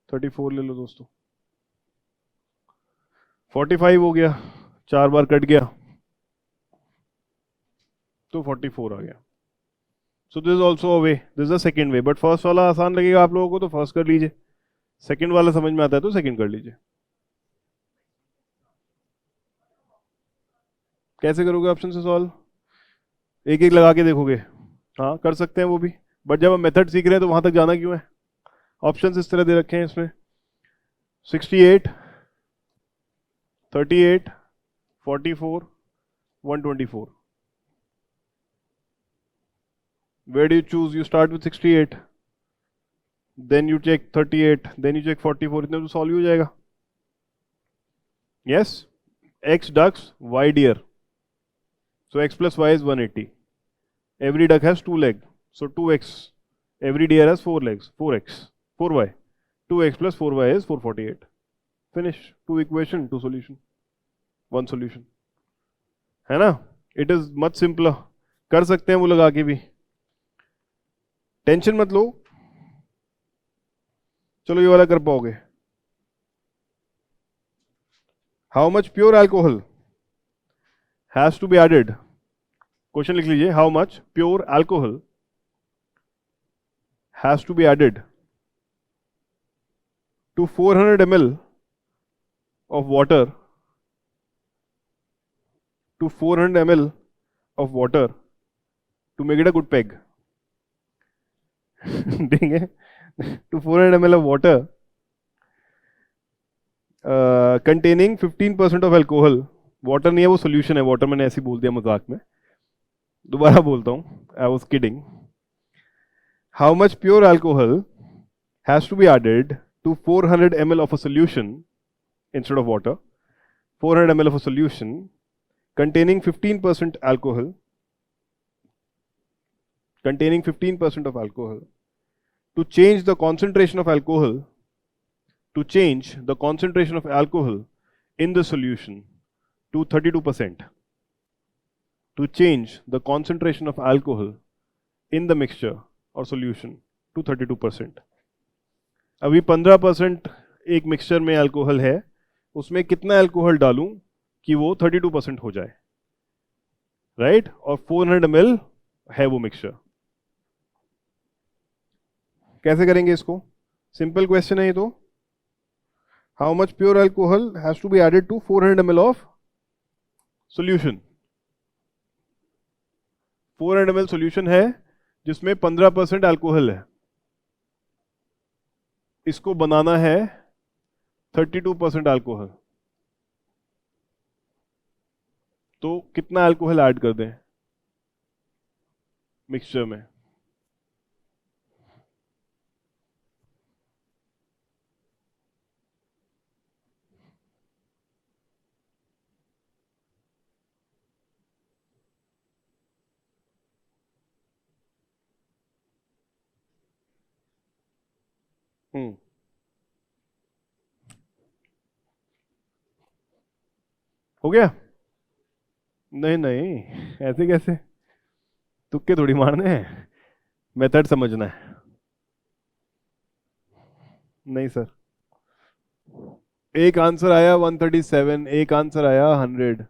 34 ले लो दोस्तों। 45 हो गया, 4 बार कट गया तो 44 आ गया। सो this is also a way. This is the second way. But first वाला आसान लगेगा आप लोगों को तो फर्स्ट कर लीजिए। सेकेंड वाला समझ में आता है तो सेकेंड कर लीजिए। कैसे करोगे ऑप्शन से सॉल्व? एक एक लगा के देखोगे? हाँ कर सकते हैं वो भी, बट जब हम मेथड सीख रहे हैं तो वहां तक जाना क्यों है? ऑप्शन इस तरह दे रखे हैं इसमें 68 38 44 124. Where do you choose? You start with 68, then you check 38, then you check 44. इतने तो solve ही हो जाएगा. Yes, x ducks, y deer. So x plus y is 180. Every duck has 2 legs, so 2x. Every deer has 4 legs, 4x, 4y. 2x plus 4y is 448. Finish. 2 equation, 2 solution, 1 solution. है ना? It is much simpler. कर सकते हैं वो लगा के भी. Tension मत लो. चलो ये वाला कर पाओगे. How much pure alcohol has to be added? Question लिख लीजिए. How much pure alcohol has to be added to 400 ml of water, to 400 ml of water to make it a good peg. देंगे. To 400 ml of water containing 15% of alcohol. Water नहीं है वो solution है. Water मैंने ऐसे बोल दिया मजाक में. दोबारा बोलता हूँ. I was kidding. How much pure alcohol has to be added to 400 ml of a solution instead of water? 400 ml of a solution containing 15% alcohol, containing 15% of alcohol, to change the concentration of alcohol, to change the concentration of alcohol in the solution to 32%, to change the concentration of alcohol in the mixture or solution to 32%. अभी 15% एक mixture में alcohol है, उसमें कितना alcohol डालूं कि वो 32% हो जाए, राइट? और 400 ml है वो मिक्सचर. कैसे करेंगे इसको? सिंपल क्वेश्चन है ये तो. How much pure alcohol has to be added to 400 ml of solution. 400 ml solution है जिसमें 15% अल्कोहल है. इसको बनाना है 32% अल्कोहल. तो कितना अल्कोहल ऐड कर दें मिक्सचर में? हो गया? नहीं नहीं, ऐसे कैसे? तुक्के थोड़ी मारने हैं, मेथड समझना है. नहीं सर. एक आंसर आया 137, एक आंसर आया 100.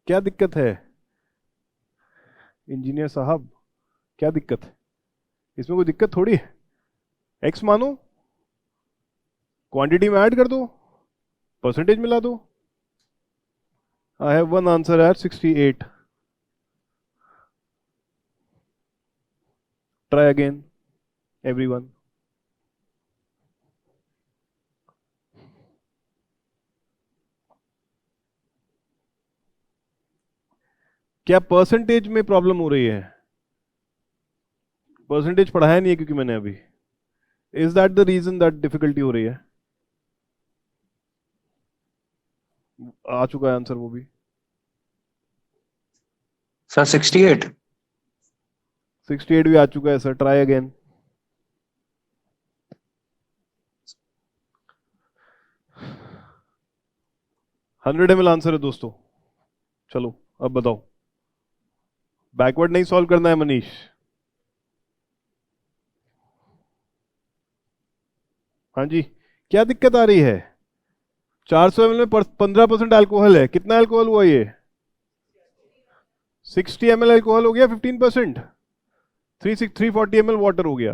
क्या दिक्कत है इंजीनियर साहब? क्या दिक्कत है इसमें? कोई दिक्कत थोड़ी है. एक्स मानो, क्वांटिटी में ऐड कर दो, परसेंटेज मिला दो. I have one answer at 68. Try again everyone. क्या परसेंटेज में प्रॉब्लम हो रही है? परसेंटेज पढ़ाया नहीं है क्योंकि मैंने अभी. Is that the reason that difficulty हो रही है? आ चुका है आंसर वो भी. सर 68. 68 भी आ चुका है sir. Try again. Hundred ml answer है दोस्तों. चलो अब बताओ. बैकवर्ड नहीं सॉल्व करना है मनीष. हाँ जी, क्या दिक्कत आ रही है? 400 ml में 15% अल्कोहल है. कितना अल्कोहल हुआ ये? 60 ml अल्कोहल हो गया. 15% 340 ml वाटर हो गया.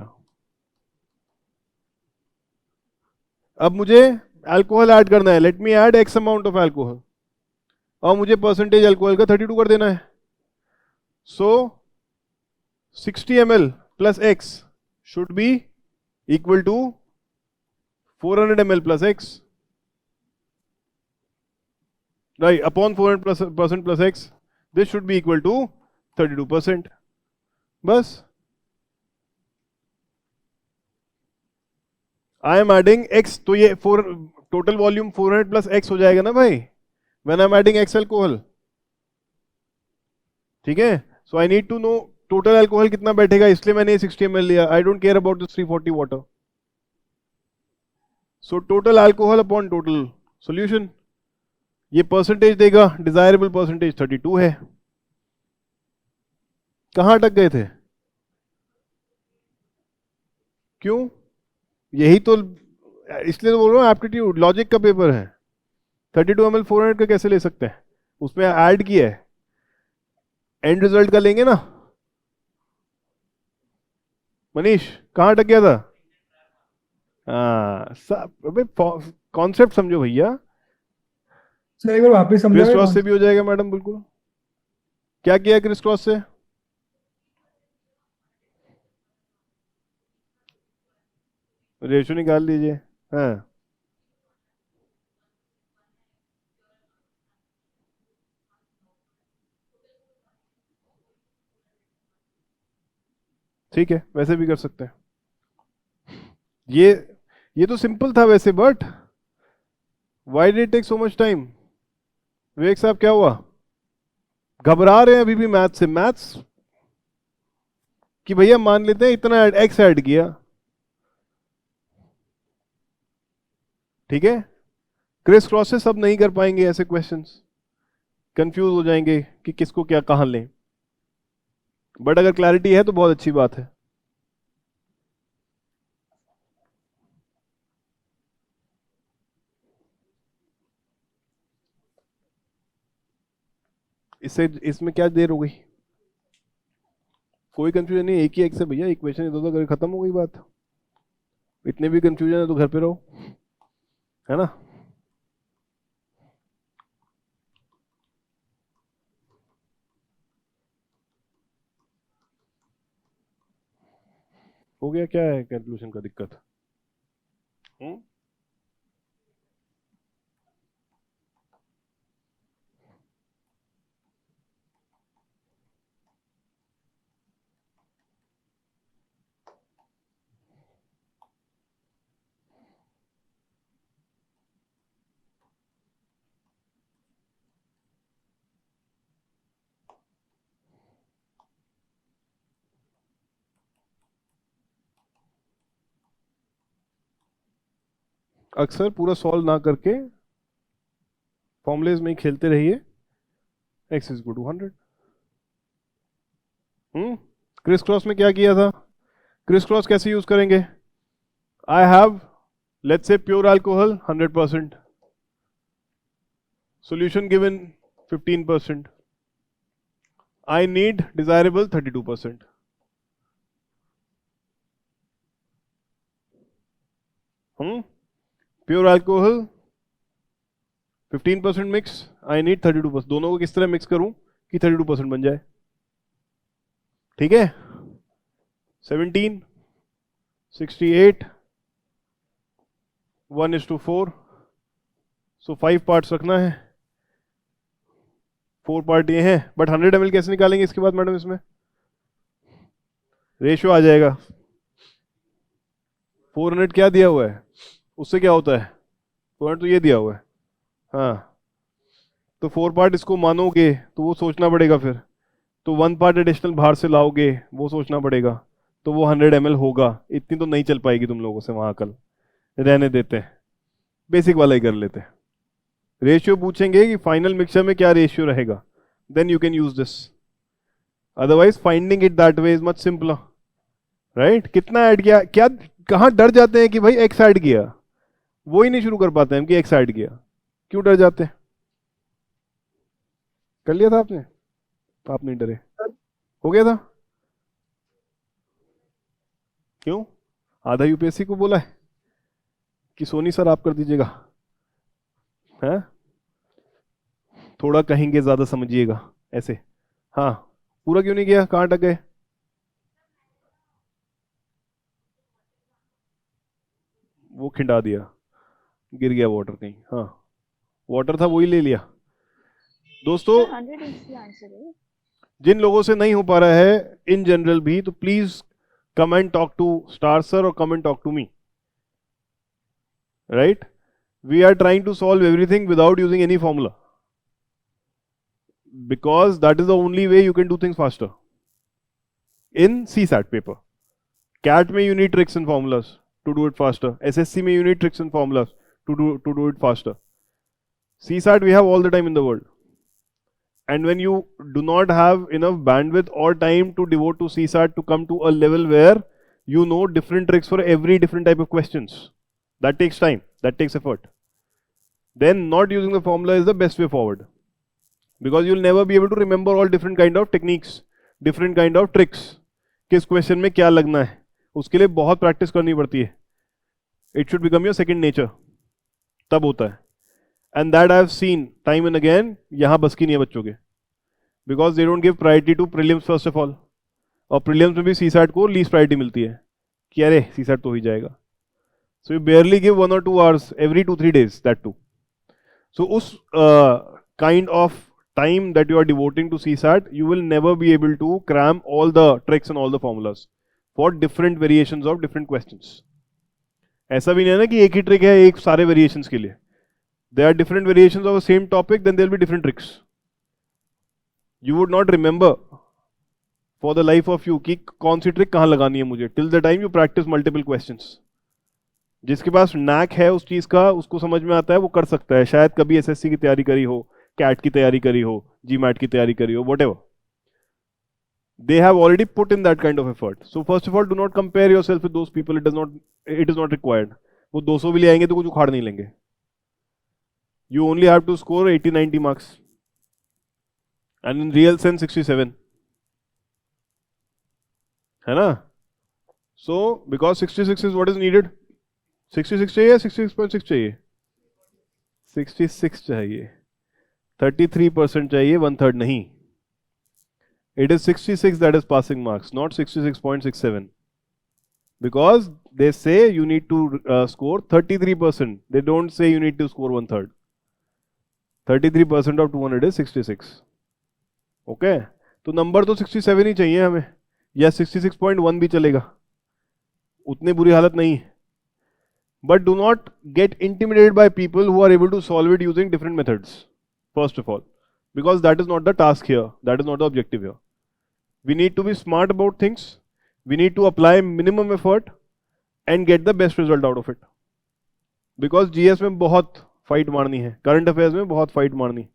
अब मुझे अल्कोहल ऐड करना है, let me add x amount of alcohol, और मुझे परसेंटेज अल्कोहल का 32 कर देना है. So 60 ml plus x should be equal to 400 ml plus x, right, upon 400% plus x, this should be equal to 32%. बस आई am adding x, तो ये total volume 400 plus x हो जाएगा ना भाई, when I am adding X alcohol. ठीक है, so I need to know total alcohol कितना बैठेगा, इसलिए मैंने 60 ml लिया. I don't care about this 340 water. So total alcohol upon total solution, ये परसेंटेज देगा, डिजायरेबल परसेंटेज 32 है. कहां अटक गए थे? क्यों? यही तो, इसलिए तो बोल रहा हूं एप्टीट्यूड लॉजिक का पेपर है. 32 ml 400 का कैसे ले सकते हैं, उसमें ऐड किया है, एंड रिजल्ट का लेंगे ना. मनीष कहां अटक गया था? अबे कॉन्सेप्ट समझो भैया. सर एक बार वापस क्रिस समझाओगे क्रॉस से भी हो जाएगा मैडम, बिल्कुल. क्या किया है क्रिस क्रॉस से? रेशो निकाल लीजिए. हाँ, ठीक है, वैसे भी कर सकते हैं. ये तो सिंपल था वैसे, but why did it take so much time? Vivek साहब क्या हुआ? घबरा रहे हैं अभी भी मैथ्स से. मैथ्स कि भैया मान लेते हैं इतना एक्स ऐड किया, ठीक है, क्रिस क्रॉस से सब नहीं कर पाएंगे ऐसे क्वेश्चंस, कंफ्यूज हो जाएंगे कि किसको क्या कहां लें. बट अगर क्लैरिटी है तो बहुत अच्छी बात है. इससे इसमें क्या देर हो गई? कोई कंफ्यूजन नहीं, एक ही एक्स है भैया, इक्वेशन इधर उधर करके खत्म हो गई बात. इतने भी कंफ्यूजन है तो घर पे रहो, है ना. हो गया, क्या है कंक्लूजन का दिक्कत? अक्सर पूरा सॉल्व ना करके फॉर्मुलेज में ही खेलते रहिए. X is equal to 100. Criss cross में क्या किया था? क्रिस क्रॉस कैसे यूज करेंगे? I have, let's say pure alcohol 100%, solution given 15%, I need desirable 32%. Pure alcohol 15% mix, I need 32%. दोनों को किस तरह मिक्स करूं कि 32% बन जाए? ठीक है, 17, 68, 1:4. सो 5 पार्ट्स रखना है, 4 पार्ट ये हैं. बट 100 ml कैसे निकालेंगे इसके बाद मैडम? इसमें रेशियो आ जाएगा. 400 क्या दिया हुआ है, उससे क्या होता है? 400 तो ये दिया हुआ है. हाँ, तो 4 पार्ट इसको मानोगे तो वो सोचना पड़ेगा फिर. तो 1 पार्ट एडिशनल बाहर से लाओगे, वो सोचना पड़ेगा. तो वो 100 ml होगा. इतनी तो नहीं चल पाएगी तुम लोगों से वहाँ कल, रहने देते हैं, बेसिक वाला ही कर लेते हैं. रेशियो पूछेंगे कि फाइनल मिक्सचर में क्या रेशियो रहेगा, then you can use this. Otherwise finding it that way is much simpler, right. कितना ऐड किया, क्या कहाँ डर जाते हैं कि भाई एक्स ऐड किया, वो ही नहीं शुरू कर पाते हैं कि एक्स ऐड किया. क्यों डर जाते हैं? कर लिया था आपने? तो आप नहीं डरे, हो गया था. क्यों? आधा यूपीएससी को बोला है कि सोनी सर आप कर दीजिएगा. है, थोड़ा कहेंगे ज्यादा समझिएगा ऐसे। हाँ, पूरा क्यों नहीं किया, कहाँ अटक गए? वो खिंडा दिया, गिर गया वाटर कहीं। हाँ, वाटर था वही ले लिया। दोस्तों, 100 is the answer, right? जिन लोगों से नहीं हो पा रहा है इन जनरल भी, तो please come and talk to star sir और come and talk to me, right? We are trying to solve everything without using any formula, because that is the only way you can do things faster in CSAT paper. CAT में you need tricks and formulas to do it faster. SSC में you need tricks and formulas to do it faster. CSAT we have all the time in the world. And when you do not have enough bandwidth or time to devote to CSAT to come to a level where you know different tricks for every different type of questions, that takes time, that takes effort. Then not using the formula is the best way forward. Because you'll never be able to remember all different kind of techniques, different kind of tricks. किस question में क्या लगना है, उसके लिए बहुत practice करनी पड़ती है. It should become your second nature. तब होता है. And that I have seen time and again. यहाँ बस की नहीं है बच्चों के. Because they don't give priority to prelims first of all. और prelims में भी CSAT को least priority मिलती है कि अरे CSAT तो हो ही जाएगा. So you barely give 1 or 2 hours every 2-3 days, that too. So उस kind of time that you are devoting to CSAT, you will never be able to cram all the tricks and all the formulas for different variations of different questions. ऐसा भी नहीं है ना कि एक ही trick है एक सारे वेरिएशंस के लिए. There are different variations of the same topic, then there will be different tricks. You would not remember for the life of you कि कौन सी ट्रिक कहाँ लगानी है मुझे, till the time you practice multiple questions. जिसके पास NAAC है उस चीज का, उसको समझ में आता है, वो कर सकता है. शायद कभी एसएससी की तैयारी करी हो, कैट की तैयारी करी हो, जीमैट की तैयारी करी हो, whatever. They have already put in that kind of effort. So first of all, do not compare yourself with those people. It is not required. वो 200 भी ले आएंगे तो कुछ उखाड़ नहीं लेंगे. You only have to score 80-90 marks. And in real sense 67. है ना? So because 66 is what is needed. 66 चाहिए, 66.6 चाहिए, 66 चाहिए, 33% चाहिए, 1/3 नहीं. It is 66 that is passing marks, not 66.67. Because they say you need to score 33%. They don't say you need to score 1/3. 33% of 200 is 66. Okay? तो number तो 67 ही चाहिए हमें, या 66.1 भी चलेगा, उतनी बुरी हालत नहीं है. But do not get intimidated by people who are able to solve it using different methods, first of all. Because that is not the task here. That is not the objective here. We need to be smart about things. We need to apply minimum effort and get the best result out of it. Because GS में बहुत fight मारनी है, current affairs में बहुत fight मारनी.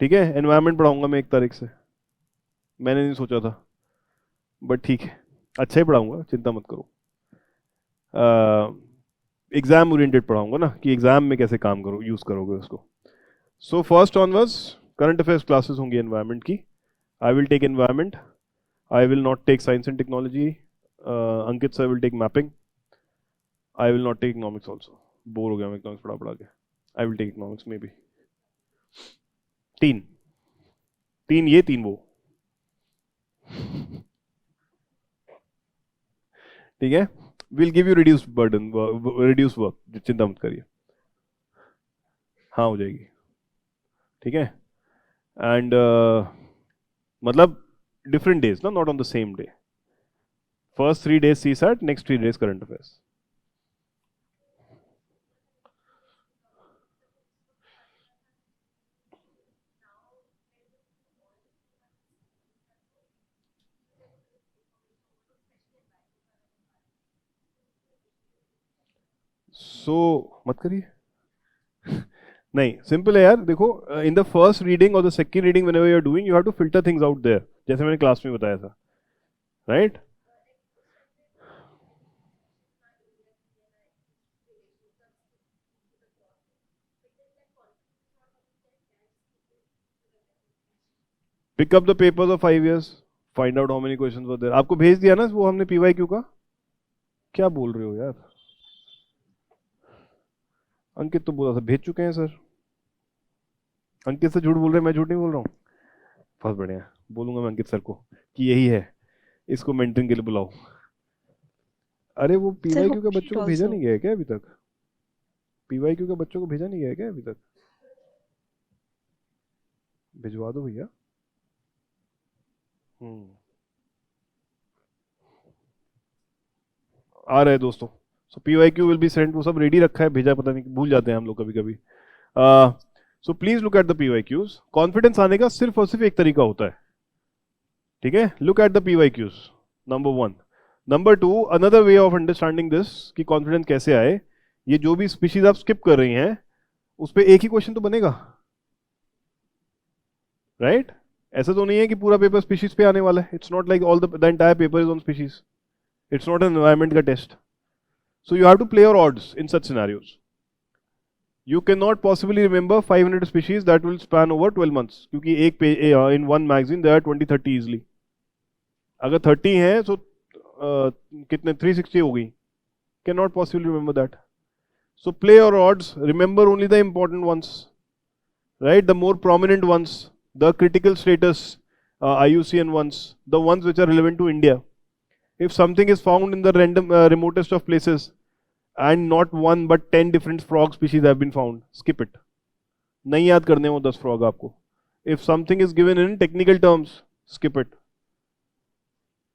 ठीक है, environment पढ़ाऊंगा मैं 1 तारीख से. मैंने नहीं सोचा था, बट ठीक है, अच्छा ही पढ़ाऊंगा, चिंता मत करो. एग्जाम ओरिएंटेड पढ़ाऊंगा ना, कि एग्जाम में कैसे काम करो, यूज करोगे उसको. So first onwards current affairs classes होंगी एनवायरमेंट की. I will take environment, I will not take science and technology. Ankit sir will take mapping. I will not take economics also, bore हो गया मैं इकोनॉमिक्स पढ़ा के. I will take economics maybe. 3 ये 3 वो. ठीक है, will give you reduce burden, reduce work, चिंता मत करिए, हाँ हो जाएगी. ठीक है, एंड मतलब डिफरेंट डेज ना, not on the same day. First 3 days CSAT, next 3 days current affairs. So मत करिए. नहीं, सिंपल है यार. देखो, इन द फर्स्ट रीडिंग और the second reading whenever you are doing, you have to filter things out there, जैसे मैंने class में बताया था, right? Pick up the papers of 5 years, find out how many questions were there. आपको भेज दिया ना वो हमने PYQ का. क्या बोल रहे हो यार? अंकित तो बोला था भेज चुके हैं सर। अंकित से झूठ बोल रहे हैं, मैं झूठ नहीं बोल रहा हूँ। बहुत बढ़िया, बोलूंगा मैं अंकित सर को कि यही है, इसको मेंटरिंग के लिए बुलाओ। अरे वो पीवाईक्यू के बच्चों को भेजा नहीं गया है क्या अभी तक? पीवाईक्यू के बच्चों को भेजा नहीं गया है क्या अभी तक? भिजवा दो भैया। आ रहे हैं दोस्तों। सो पीवाईक्यू विल बी सेंट, वो सब रेडी रखा है, भेजा पता नहीं, भूल जाते हैं हम लोग कभी कभी। So please look at the PYQs. Confidence आने का सिर्फ और सिर्फ एक तरीका होता है, ठीक है? Look at the PYQs, number 1। Number 2, another way of understanding this कि कॉन्फिडेंस कैसे आए, ये जो भी स्पीशीज आप स्किप कर रही हैं उस पर एक ही क्वेश्चन तो बनेगा, राइट? ऐसा तो नहीं है कि पूरा पेपर स्पीशीज पे आने वाला है। It's not like all the entire paper is on species. It's not an environment का टेस्ट। So you have to play your odds in such scenarios. You cannot possibly remember 500 species that will span over 12 months, क्योंकि एक पे in one magazine there are 20-30 easily. अगर 30 हैं तो कितने 360 हो गई, cannot possibly remember that. So play your odds, remember only the important ones, right? The more prominent ones, the critical status IUCN ones, the ones which are relevant to India. If something is found in the random remotest of places and not 1 but 10 different frog species have been found, skip it. नहीं याद करने वो 10 frog आपको. If something is given in technical terms, skip it.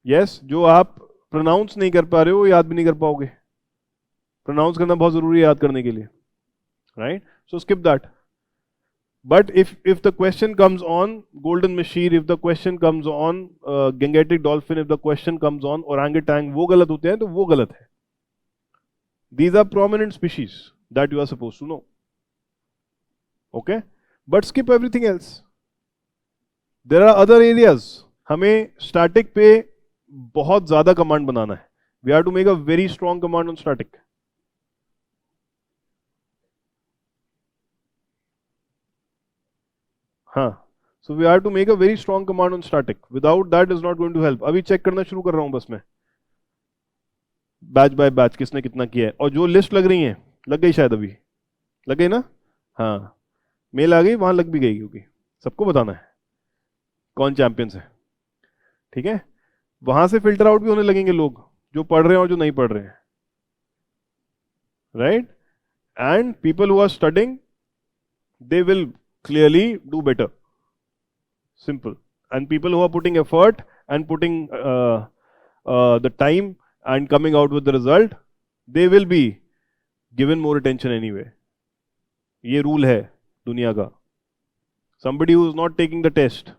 Yes, जो आप pronounce नहीं कर पा रहे हो याद भी नहीं कर पाओगे. Pronounce करना बहुत जरूरी है याद करने के लिए, right? So skip that. But if the question comes on golden mashir, if the question comes on gangetic dolphin, if the question comes on orangutan, वो गलत होते हैं तो वो गलत है. These are prominent species that you are supposed to know. Okay? But skip everything else. There are other areas. हमें static पे बहुत ज़्यादा command बनाना है. We have to make a very strong command on static. हाँ. So we have to make a very strong command on static. Without that is not going to help. अभी check करना शुरू कर रहा हूँ बस मैं. बैच बाय बैच किसने कितना किया है, और जो लिस्ट लग रही है लग गई शायद, अभी लग गई ना? हाँ, मेल आ गई, वहां लग भी गई, क्योंकि सबको बताना है कौन चैंपियंस है, ठीक है? वहां से फिल्टर आउट भी होने लगेंगे लोग जो पढ़ रहे हैं और जो नहीं पढ़ रहे हैं, right? And people who are studying they will clearly do better, simple. And people who are putting effort and putting the time and coming out with the result, they will be given more attention anyway. ये rule है दुनिया का. Somebody who is not taking the test,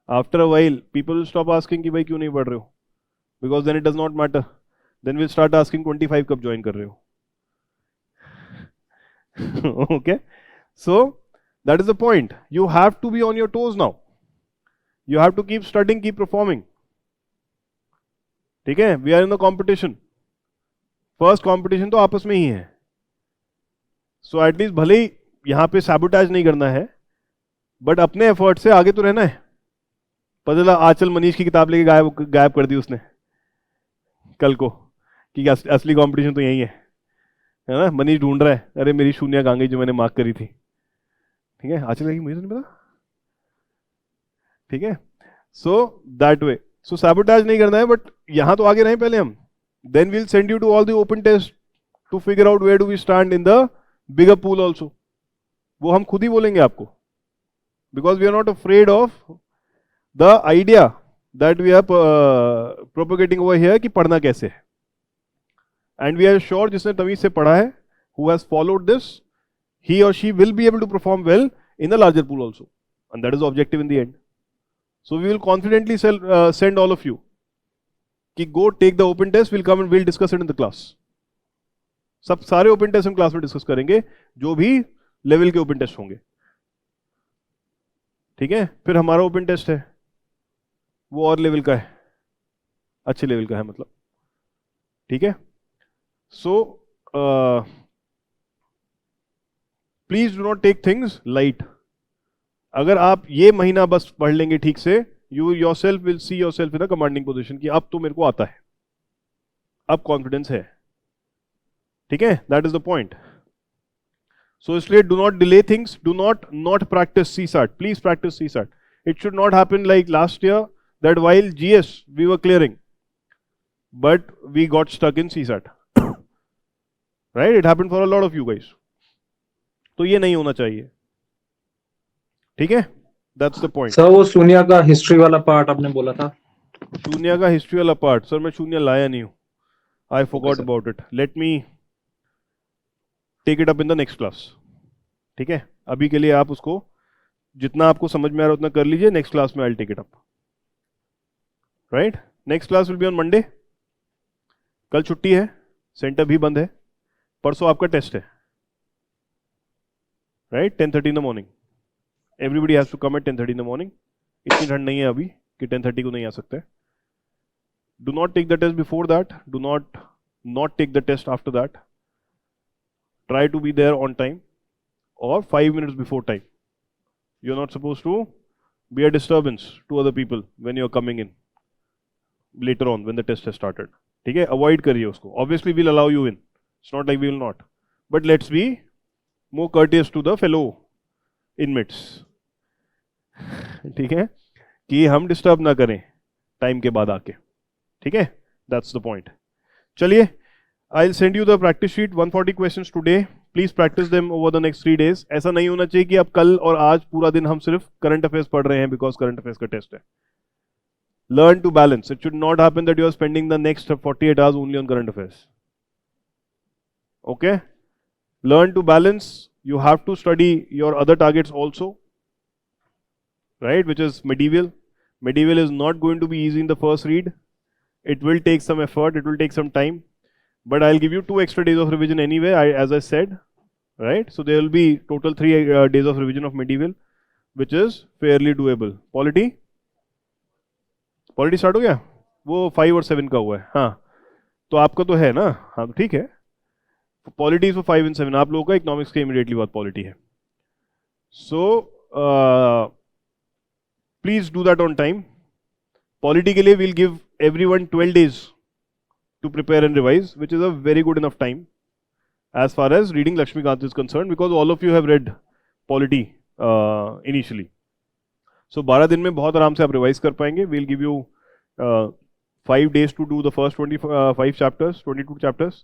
after a while, people will stop asking कि भाई क्यों नहीं पढ़ रहे हो, because then it does not matter. Then we'll start asking 25 कब join कर रहे हो. Okay? So that is the point. You have to be on your toes now. You have to keep studying, keep performing. ठीक है? We are in the competition. First competition तो आपस में ही है. सो एटलीस्ट भले ही यहां पे सैबोटेज नहीं करना है, बट अपने एफर्ट से आगे तो रहना है. पता चला आंचल मनीष की किताब लेके गायब कर दी उसने कल को कि असली कंपटीशन तो यही है ना? मनीष ढूंढ रहा है, अरे मेरी शून्य कहाँ गई जो मैंने मार्क करी थी. ठीक है, आंचल लगी, मुझे तो नहीं पता. ठीक है, so that way. So sabotage नहीं करना है, बट यहां तो आगे रहें पहले हम. Then we'll send you to all the open test to figure out where do we stand in the bigger pool also. वो हम खुद ही बोलेंगे आपको, because we are not afraid of the idea that we are propagating over here कि पढ़ना कैसे है. एंड वी आर श्योर जिसने तमीज से पढ़ा है, who has followed this, he or she will be able to perform well in the larger pool also, and that is the objective in the end. So we will confidently send all of you कि go take the open test, we'll come and we'll discuss it in the class. सब सारे open test हम class में discuss करेंगे, जो भी level के open test होंगे. ठीक है, फिर हमारा open test है वो और लेवल का है, अच्छे लेवल का है मतलब. ठीक है, so please do not take things light. अगर आप ये महीना बस पढ़ लेंगे ठीक से, you yourself will see yourself in a commanding position कि अब तो मेरे को आता है, अब कॉन्फिडेंस है. ठीक है, that is the point. So इसलिए do not delay things, do not practice CSAT. Please practice CSAT. It should not happen like last year that while GS we were clearing, but we got stuck in CSAT. Right? It happened for a lot of you guys. तो ये नहीं होना चाहिए. ठीक है? That's the point. Sir वो शून्य का हिस्ट्री वाला पार्ट आपने बोला था. शून्य का हिस्ट्री वाला पार्ट सर मैं शून्य लाया नहीं हूँ. I forgot about it. Let me take it up in the next class. ठीक है? अभी के लिए आप उसको जितना आपको समझ में आ रहा है उतना कर लीजिए. नेक्स्ट क्लास में I'll take it up. Right? Next class will be on Monday. कल छुट्टी है, सेंटर भी बंद है. परसों आपका टेस्ट है. Right? 10:30 in the morning. Everybody has to come at 10:30 in the morning. इतनी ठंड नहीं है अभी कि 10:30 को नहीं आ सकते. Do not take the test before that. Do not take the test after that. Try to be there on time or 5 minutes before time. You're not supposed to be a disturbance to other people when you're coming in later on when the test has started. ठीक है? Avoid करिए उसको. Obviously we'll allow you in. It's not like we will not. But let's be more courteous to the fellow inmates. ठीक है? कि हम disturb ना करें टाइम के बाद आके. ठीक है? That's the point. चलिए, I'll send you the practice sheet. 140 questions today. Please practice them over the next 3 days. ऐसा नहीं होना चाहिए कि अब कल और आज पूरा दिन हम सिर्फ करंट अफेयर्स पढ़ रहे हैं because करंट अफेयर्स का टेस्ट है. Learn to balance. It should not happen that you are spending the next 48 hours only on current affairs. Okay? Learn to balance. You have to study your other targets also. Right? Which is medieval. Medieval is not going to be easy in the first read. It will take some effort, it will take some time, but I'll give you 2 extra days of revision anyway, as I said, right? So there will be total 3 days of revision of medieval, which is fairly doable. Polity start हो गया? वो 5 और 7 का हुआ है. हाँ, तो आपका तो है ना? हाँ, तो ठीक है. Polity is for 5 and 7. आप लोगों का economics के immediately बाद polity है. So please do that on time. Polity के लिए we'll give everyone 12 days to prepare and revise, which is a very good enough time as far as reading Lakshmikant is concerned, because all of you have read polity initially. So 12 दिन में बहुत आराम से आप revise कर पाएंगे. We'll give you 5 days to do the first 25 chapters, 22 chapters,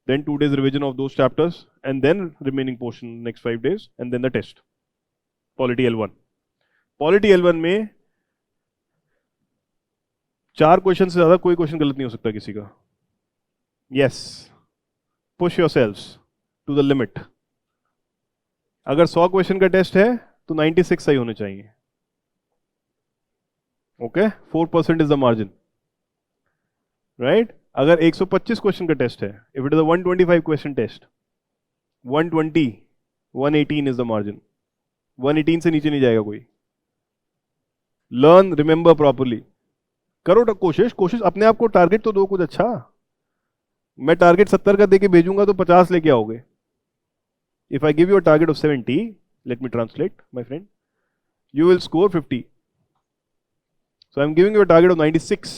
then 2 days revision of those chapters, and then remaining portion next 5 days, and then the test. Polity L1. Polity L1 में 4 question से ज्यादा कोई question गलत नहीं हो सकता किसी का. Yes, push yourselves to the limit. अगर 100 क्वेश्चन का टेस्ट है तो 96 सही होने चाहिए. Okay? 4% is the margin. Right? अगर 125 क्वेश्चन का टेस्ट है, if it is a 125 question test, 120, 118 is the margin. 118 से नीचे नहीं जाएगा कोई. Learn, remember properly. करो कोशिश अपने आप को टारगेट तो दो कुछ अच्छा. मैं टारगेट 70 का देके भेजूंगा तो 50 लेके आओगे. If I give you a target of 70, let me translate my friend, you will score 50. So I am giving you a target of 96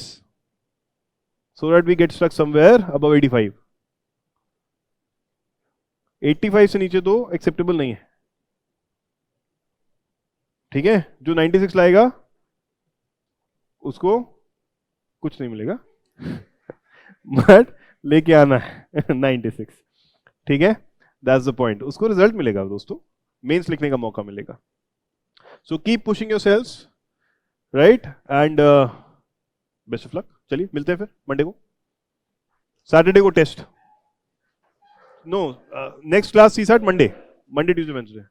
so that we get stuck somewhere above 85. 85 से नीचे तो acceptable नहीं है. ठीक है? जो 96 लाएगा उसको कुछ नहीं मिलेगा बट लेके आना है 96. ठीक है? That's the point. उसको रिजल्ट मिलेगा दोस्तों, मेंस लिखने का मौका मिलेगा. So keep pushing yourselves, right? And best of luck. चलिए मिलते हैं फिर मंडे को. सैटरडे को test. No, next class CSAT Monday, Tuesday, Wednesday.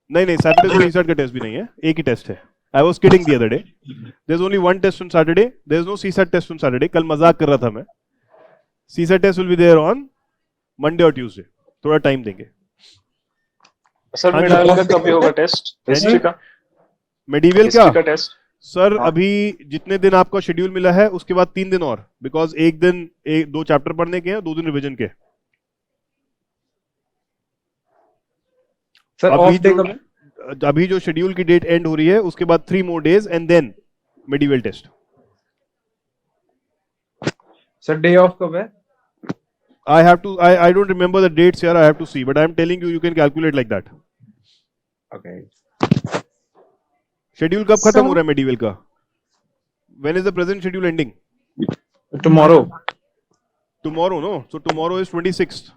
नहीं, सैटरडे को सीसैट का टेस्ट भी नहीं है, एक ही टेस्ट है. I was kidding the other day. There's only one test on Saturday. There's no CSAT test on Saturday. कल मजाक कर रहा था मैं. CSAT test will be there on Monday or Tuesday. थोड़ा टाइम देंगे. सर मेडिवल का कब होगा टेस्ट? हिस्ट्री का? मेडिवल का टेस्ट सर अभी जितने दिन आपका शेड्यूल मिला है उसके बाद 3 दिन और, बिकॉज एक दिन 2 चैप्टर पढ़ने के हैं, 2 दिन रिवीजन के. सर ऑफ डे कब है? अभी जो शेड्यूल की डेट एंड हो रही है उसके बाद 3 more days and then medieval test. Sir day off कब है? I don't remember the dates here. I have to see, but I am telling you, you can calculate like that. Okay. Schedule कब खत्म So- हो रहा है medieval का? When is the present schedule ending? Tomorrow. Tomorrow, no? So tomorrow is 26th.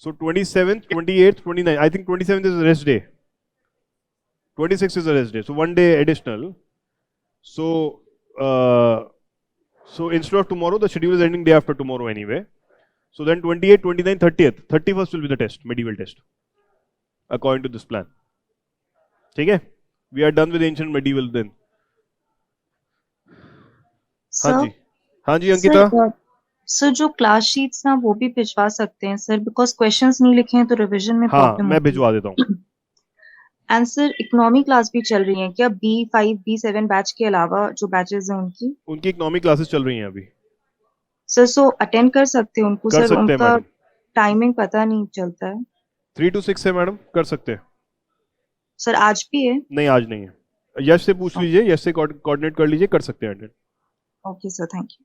So 27th, 28th, 29th. I think 27th is a rest day. 26th is a rest day. So one day additional. So so instead of tomorrow, the schedule is ending day after tomorrow anyway. So then 28, 29, 30th. 31st will be the test, medieval test. According to this plan. ठीक है? We are done with ancient medieval then. हाँ जी. हाँ जी Ankita. Sir जो class sheets ना वो भी भिजवा सकते हैं सर बिकॉज क्वेश्चंस नहीं लिखे हैं तो रिवीजन में हाँ, प्रॉब्लम मैं भिजवा देता हूँ. एंड सर इकोनॉमी क्लास भी चल रही है क्या B5 B7 बैच के अलावा जो बैचेस हैं उनकी उनकी इकोनॉमिक क्लासेस चल रही हैं अभी. सर सो अटेंड कर सकते हैं उनको कर सर सकते हैं उनका मैडम. टाइमिंग पता नहीं चलता है 3 to 6 है मैडम, कर सकते हैं. सर आज भी है नहीं आज नहीं है. यश से पूछ लीजिए, यश से कोऑर्डिनेट कर लीजिए, कर सकते हैं attend. Okay sir thank you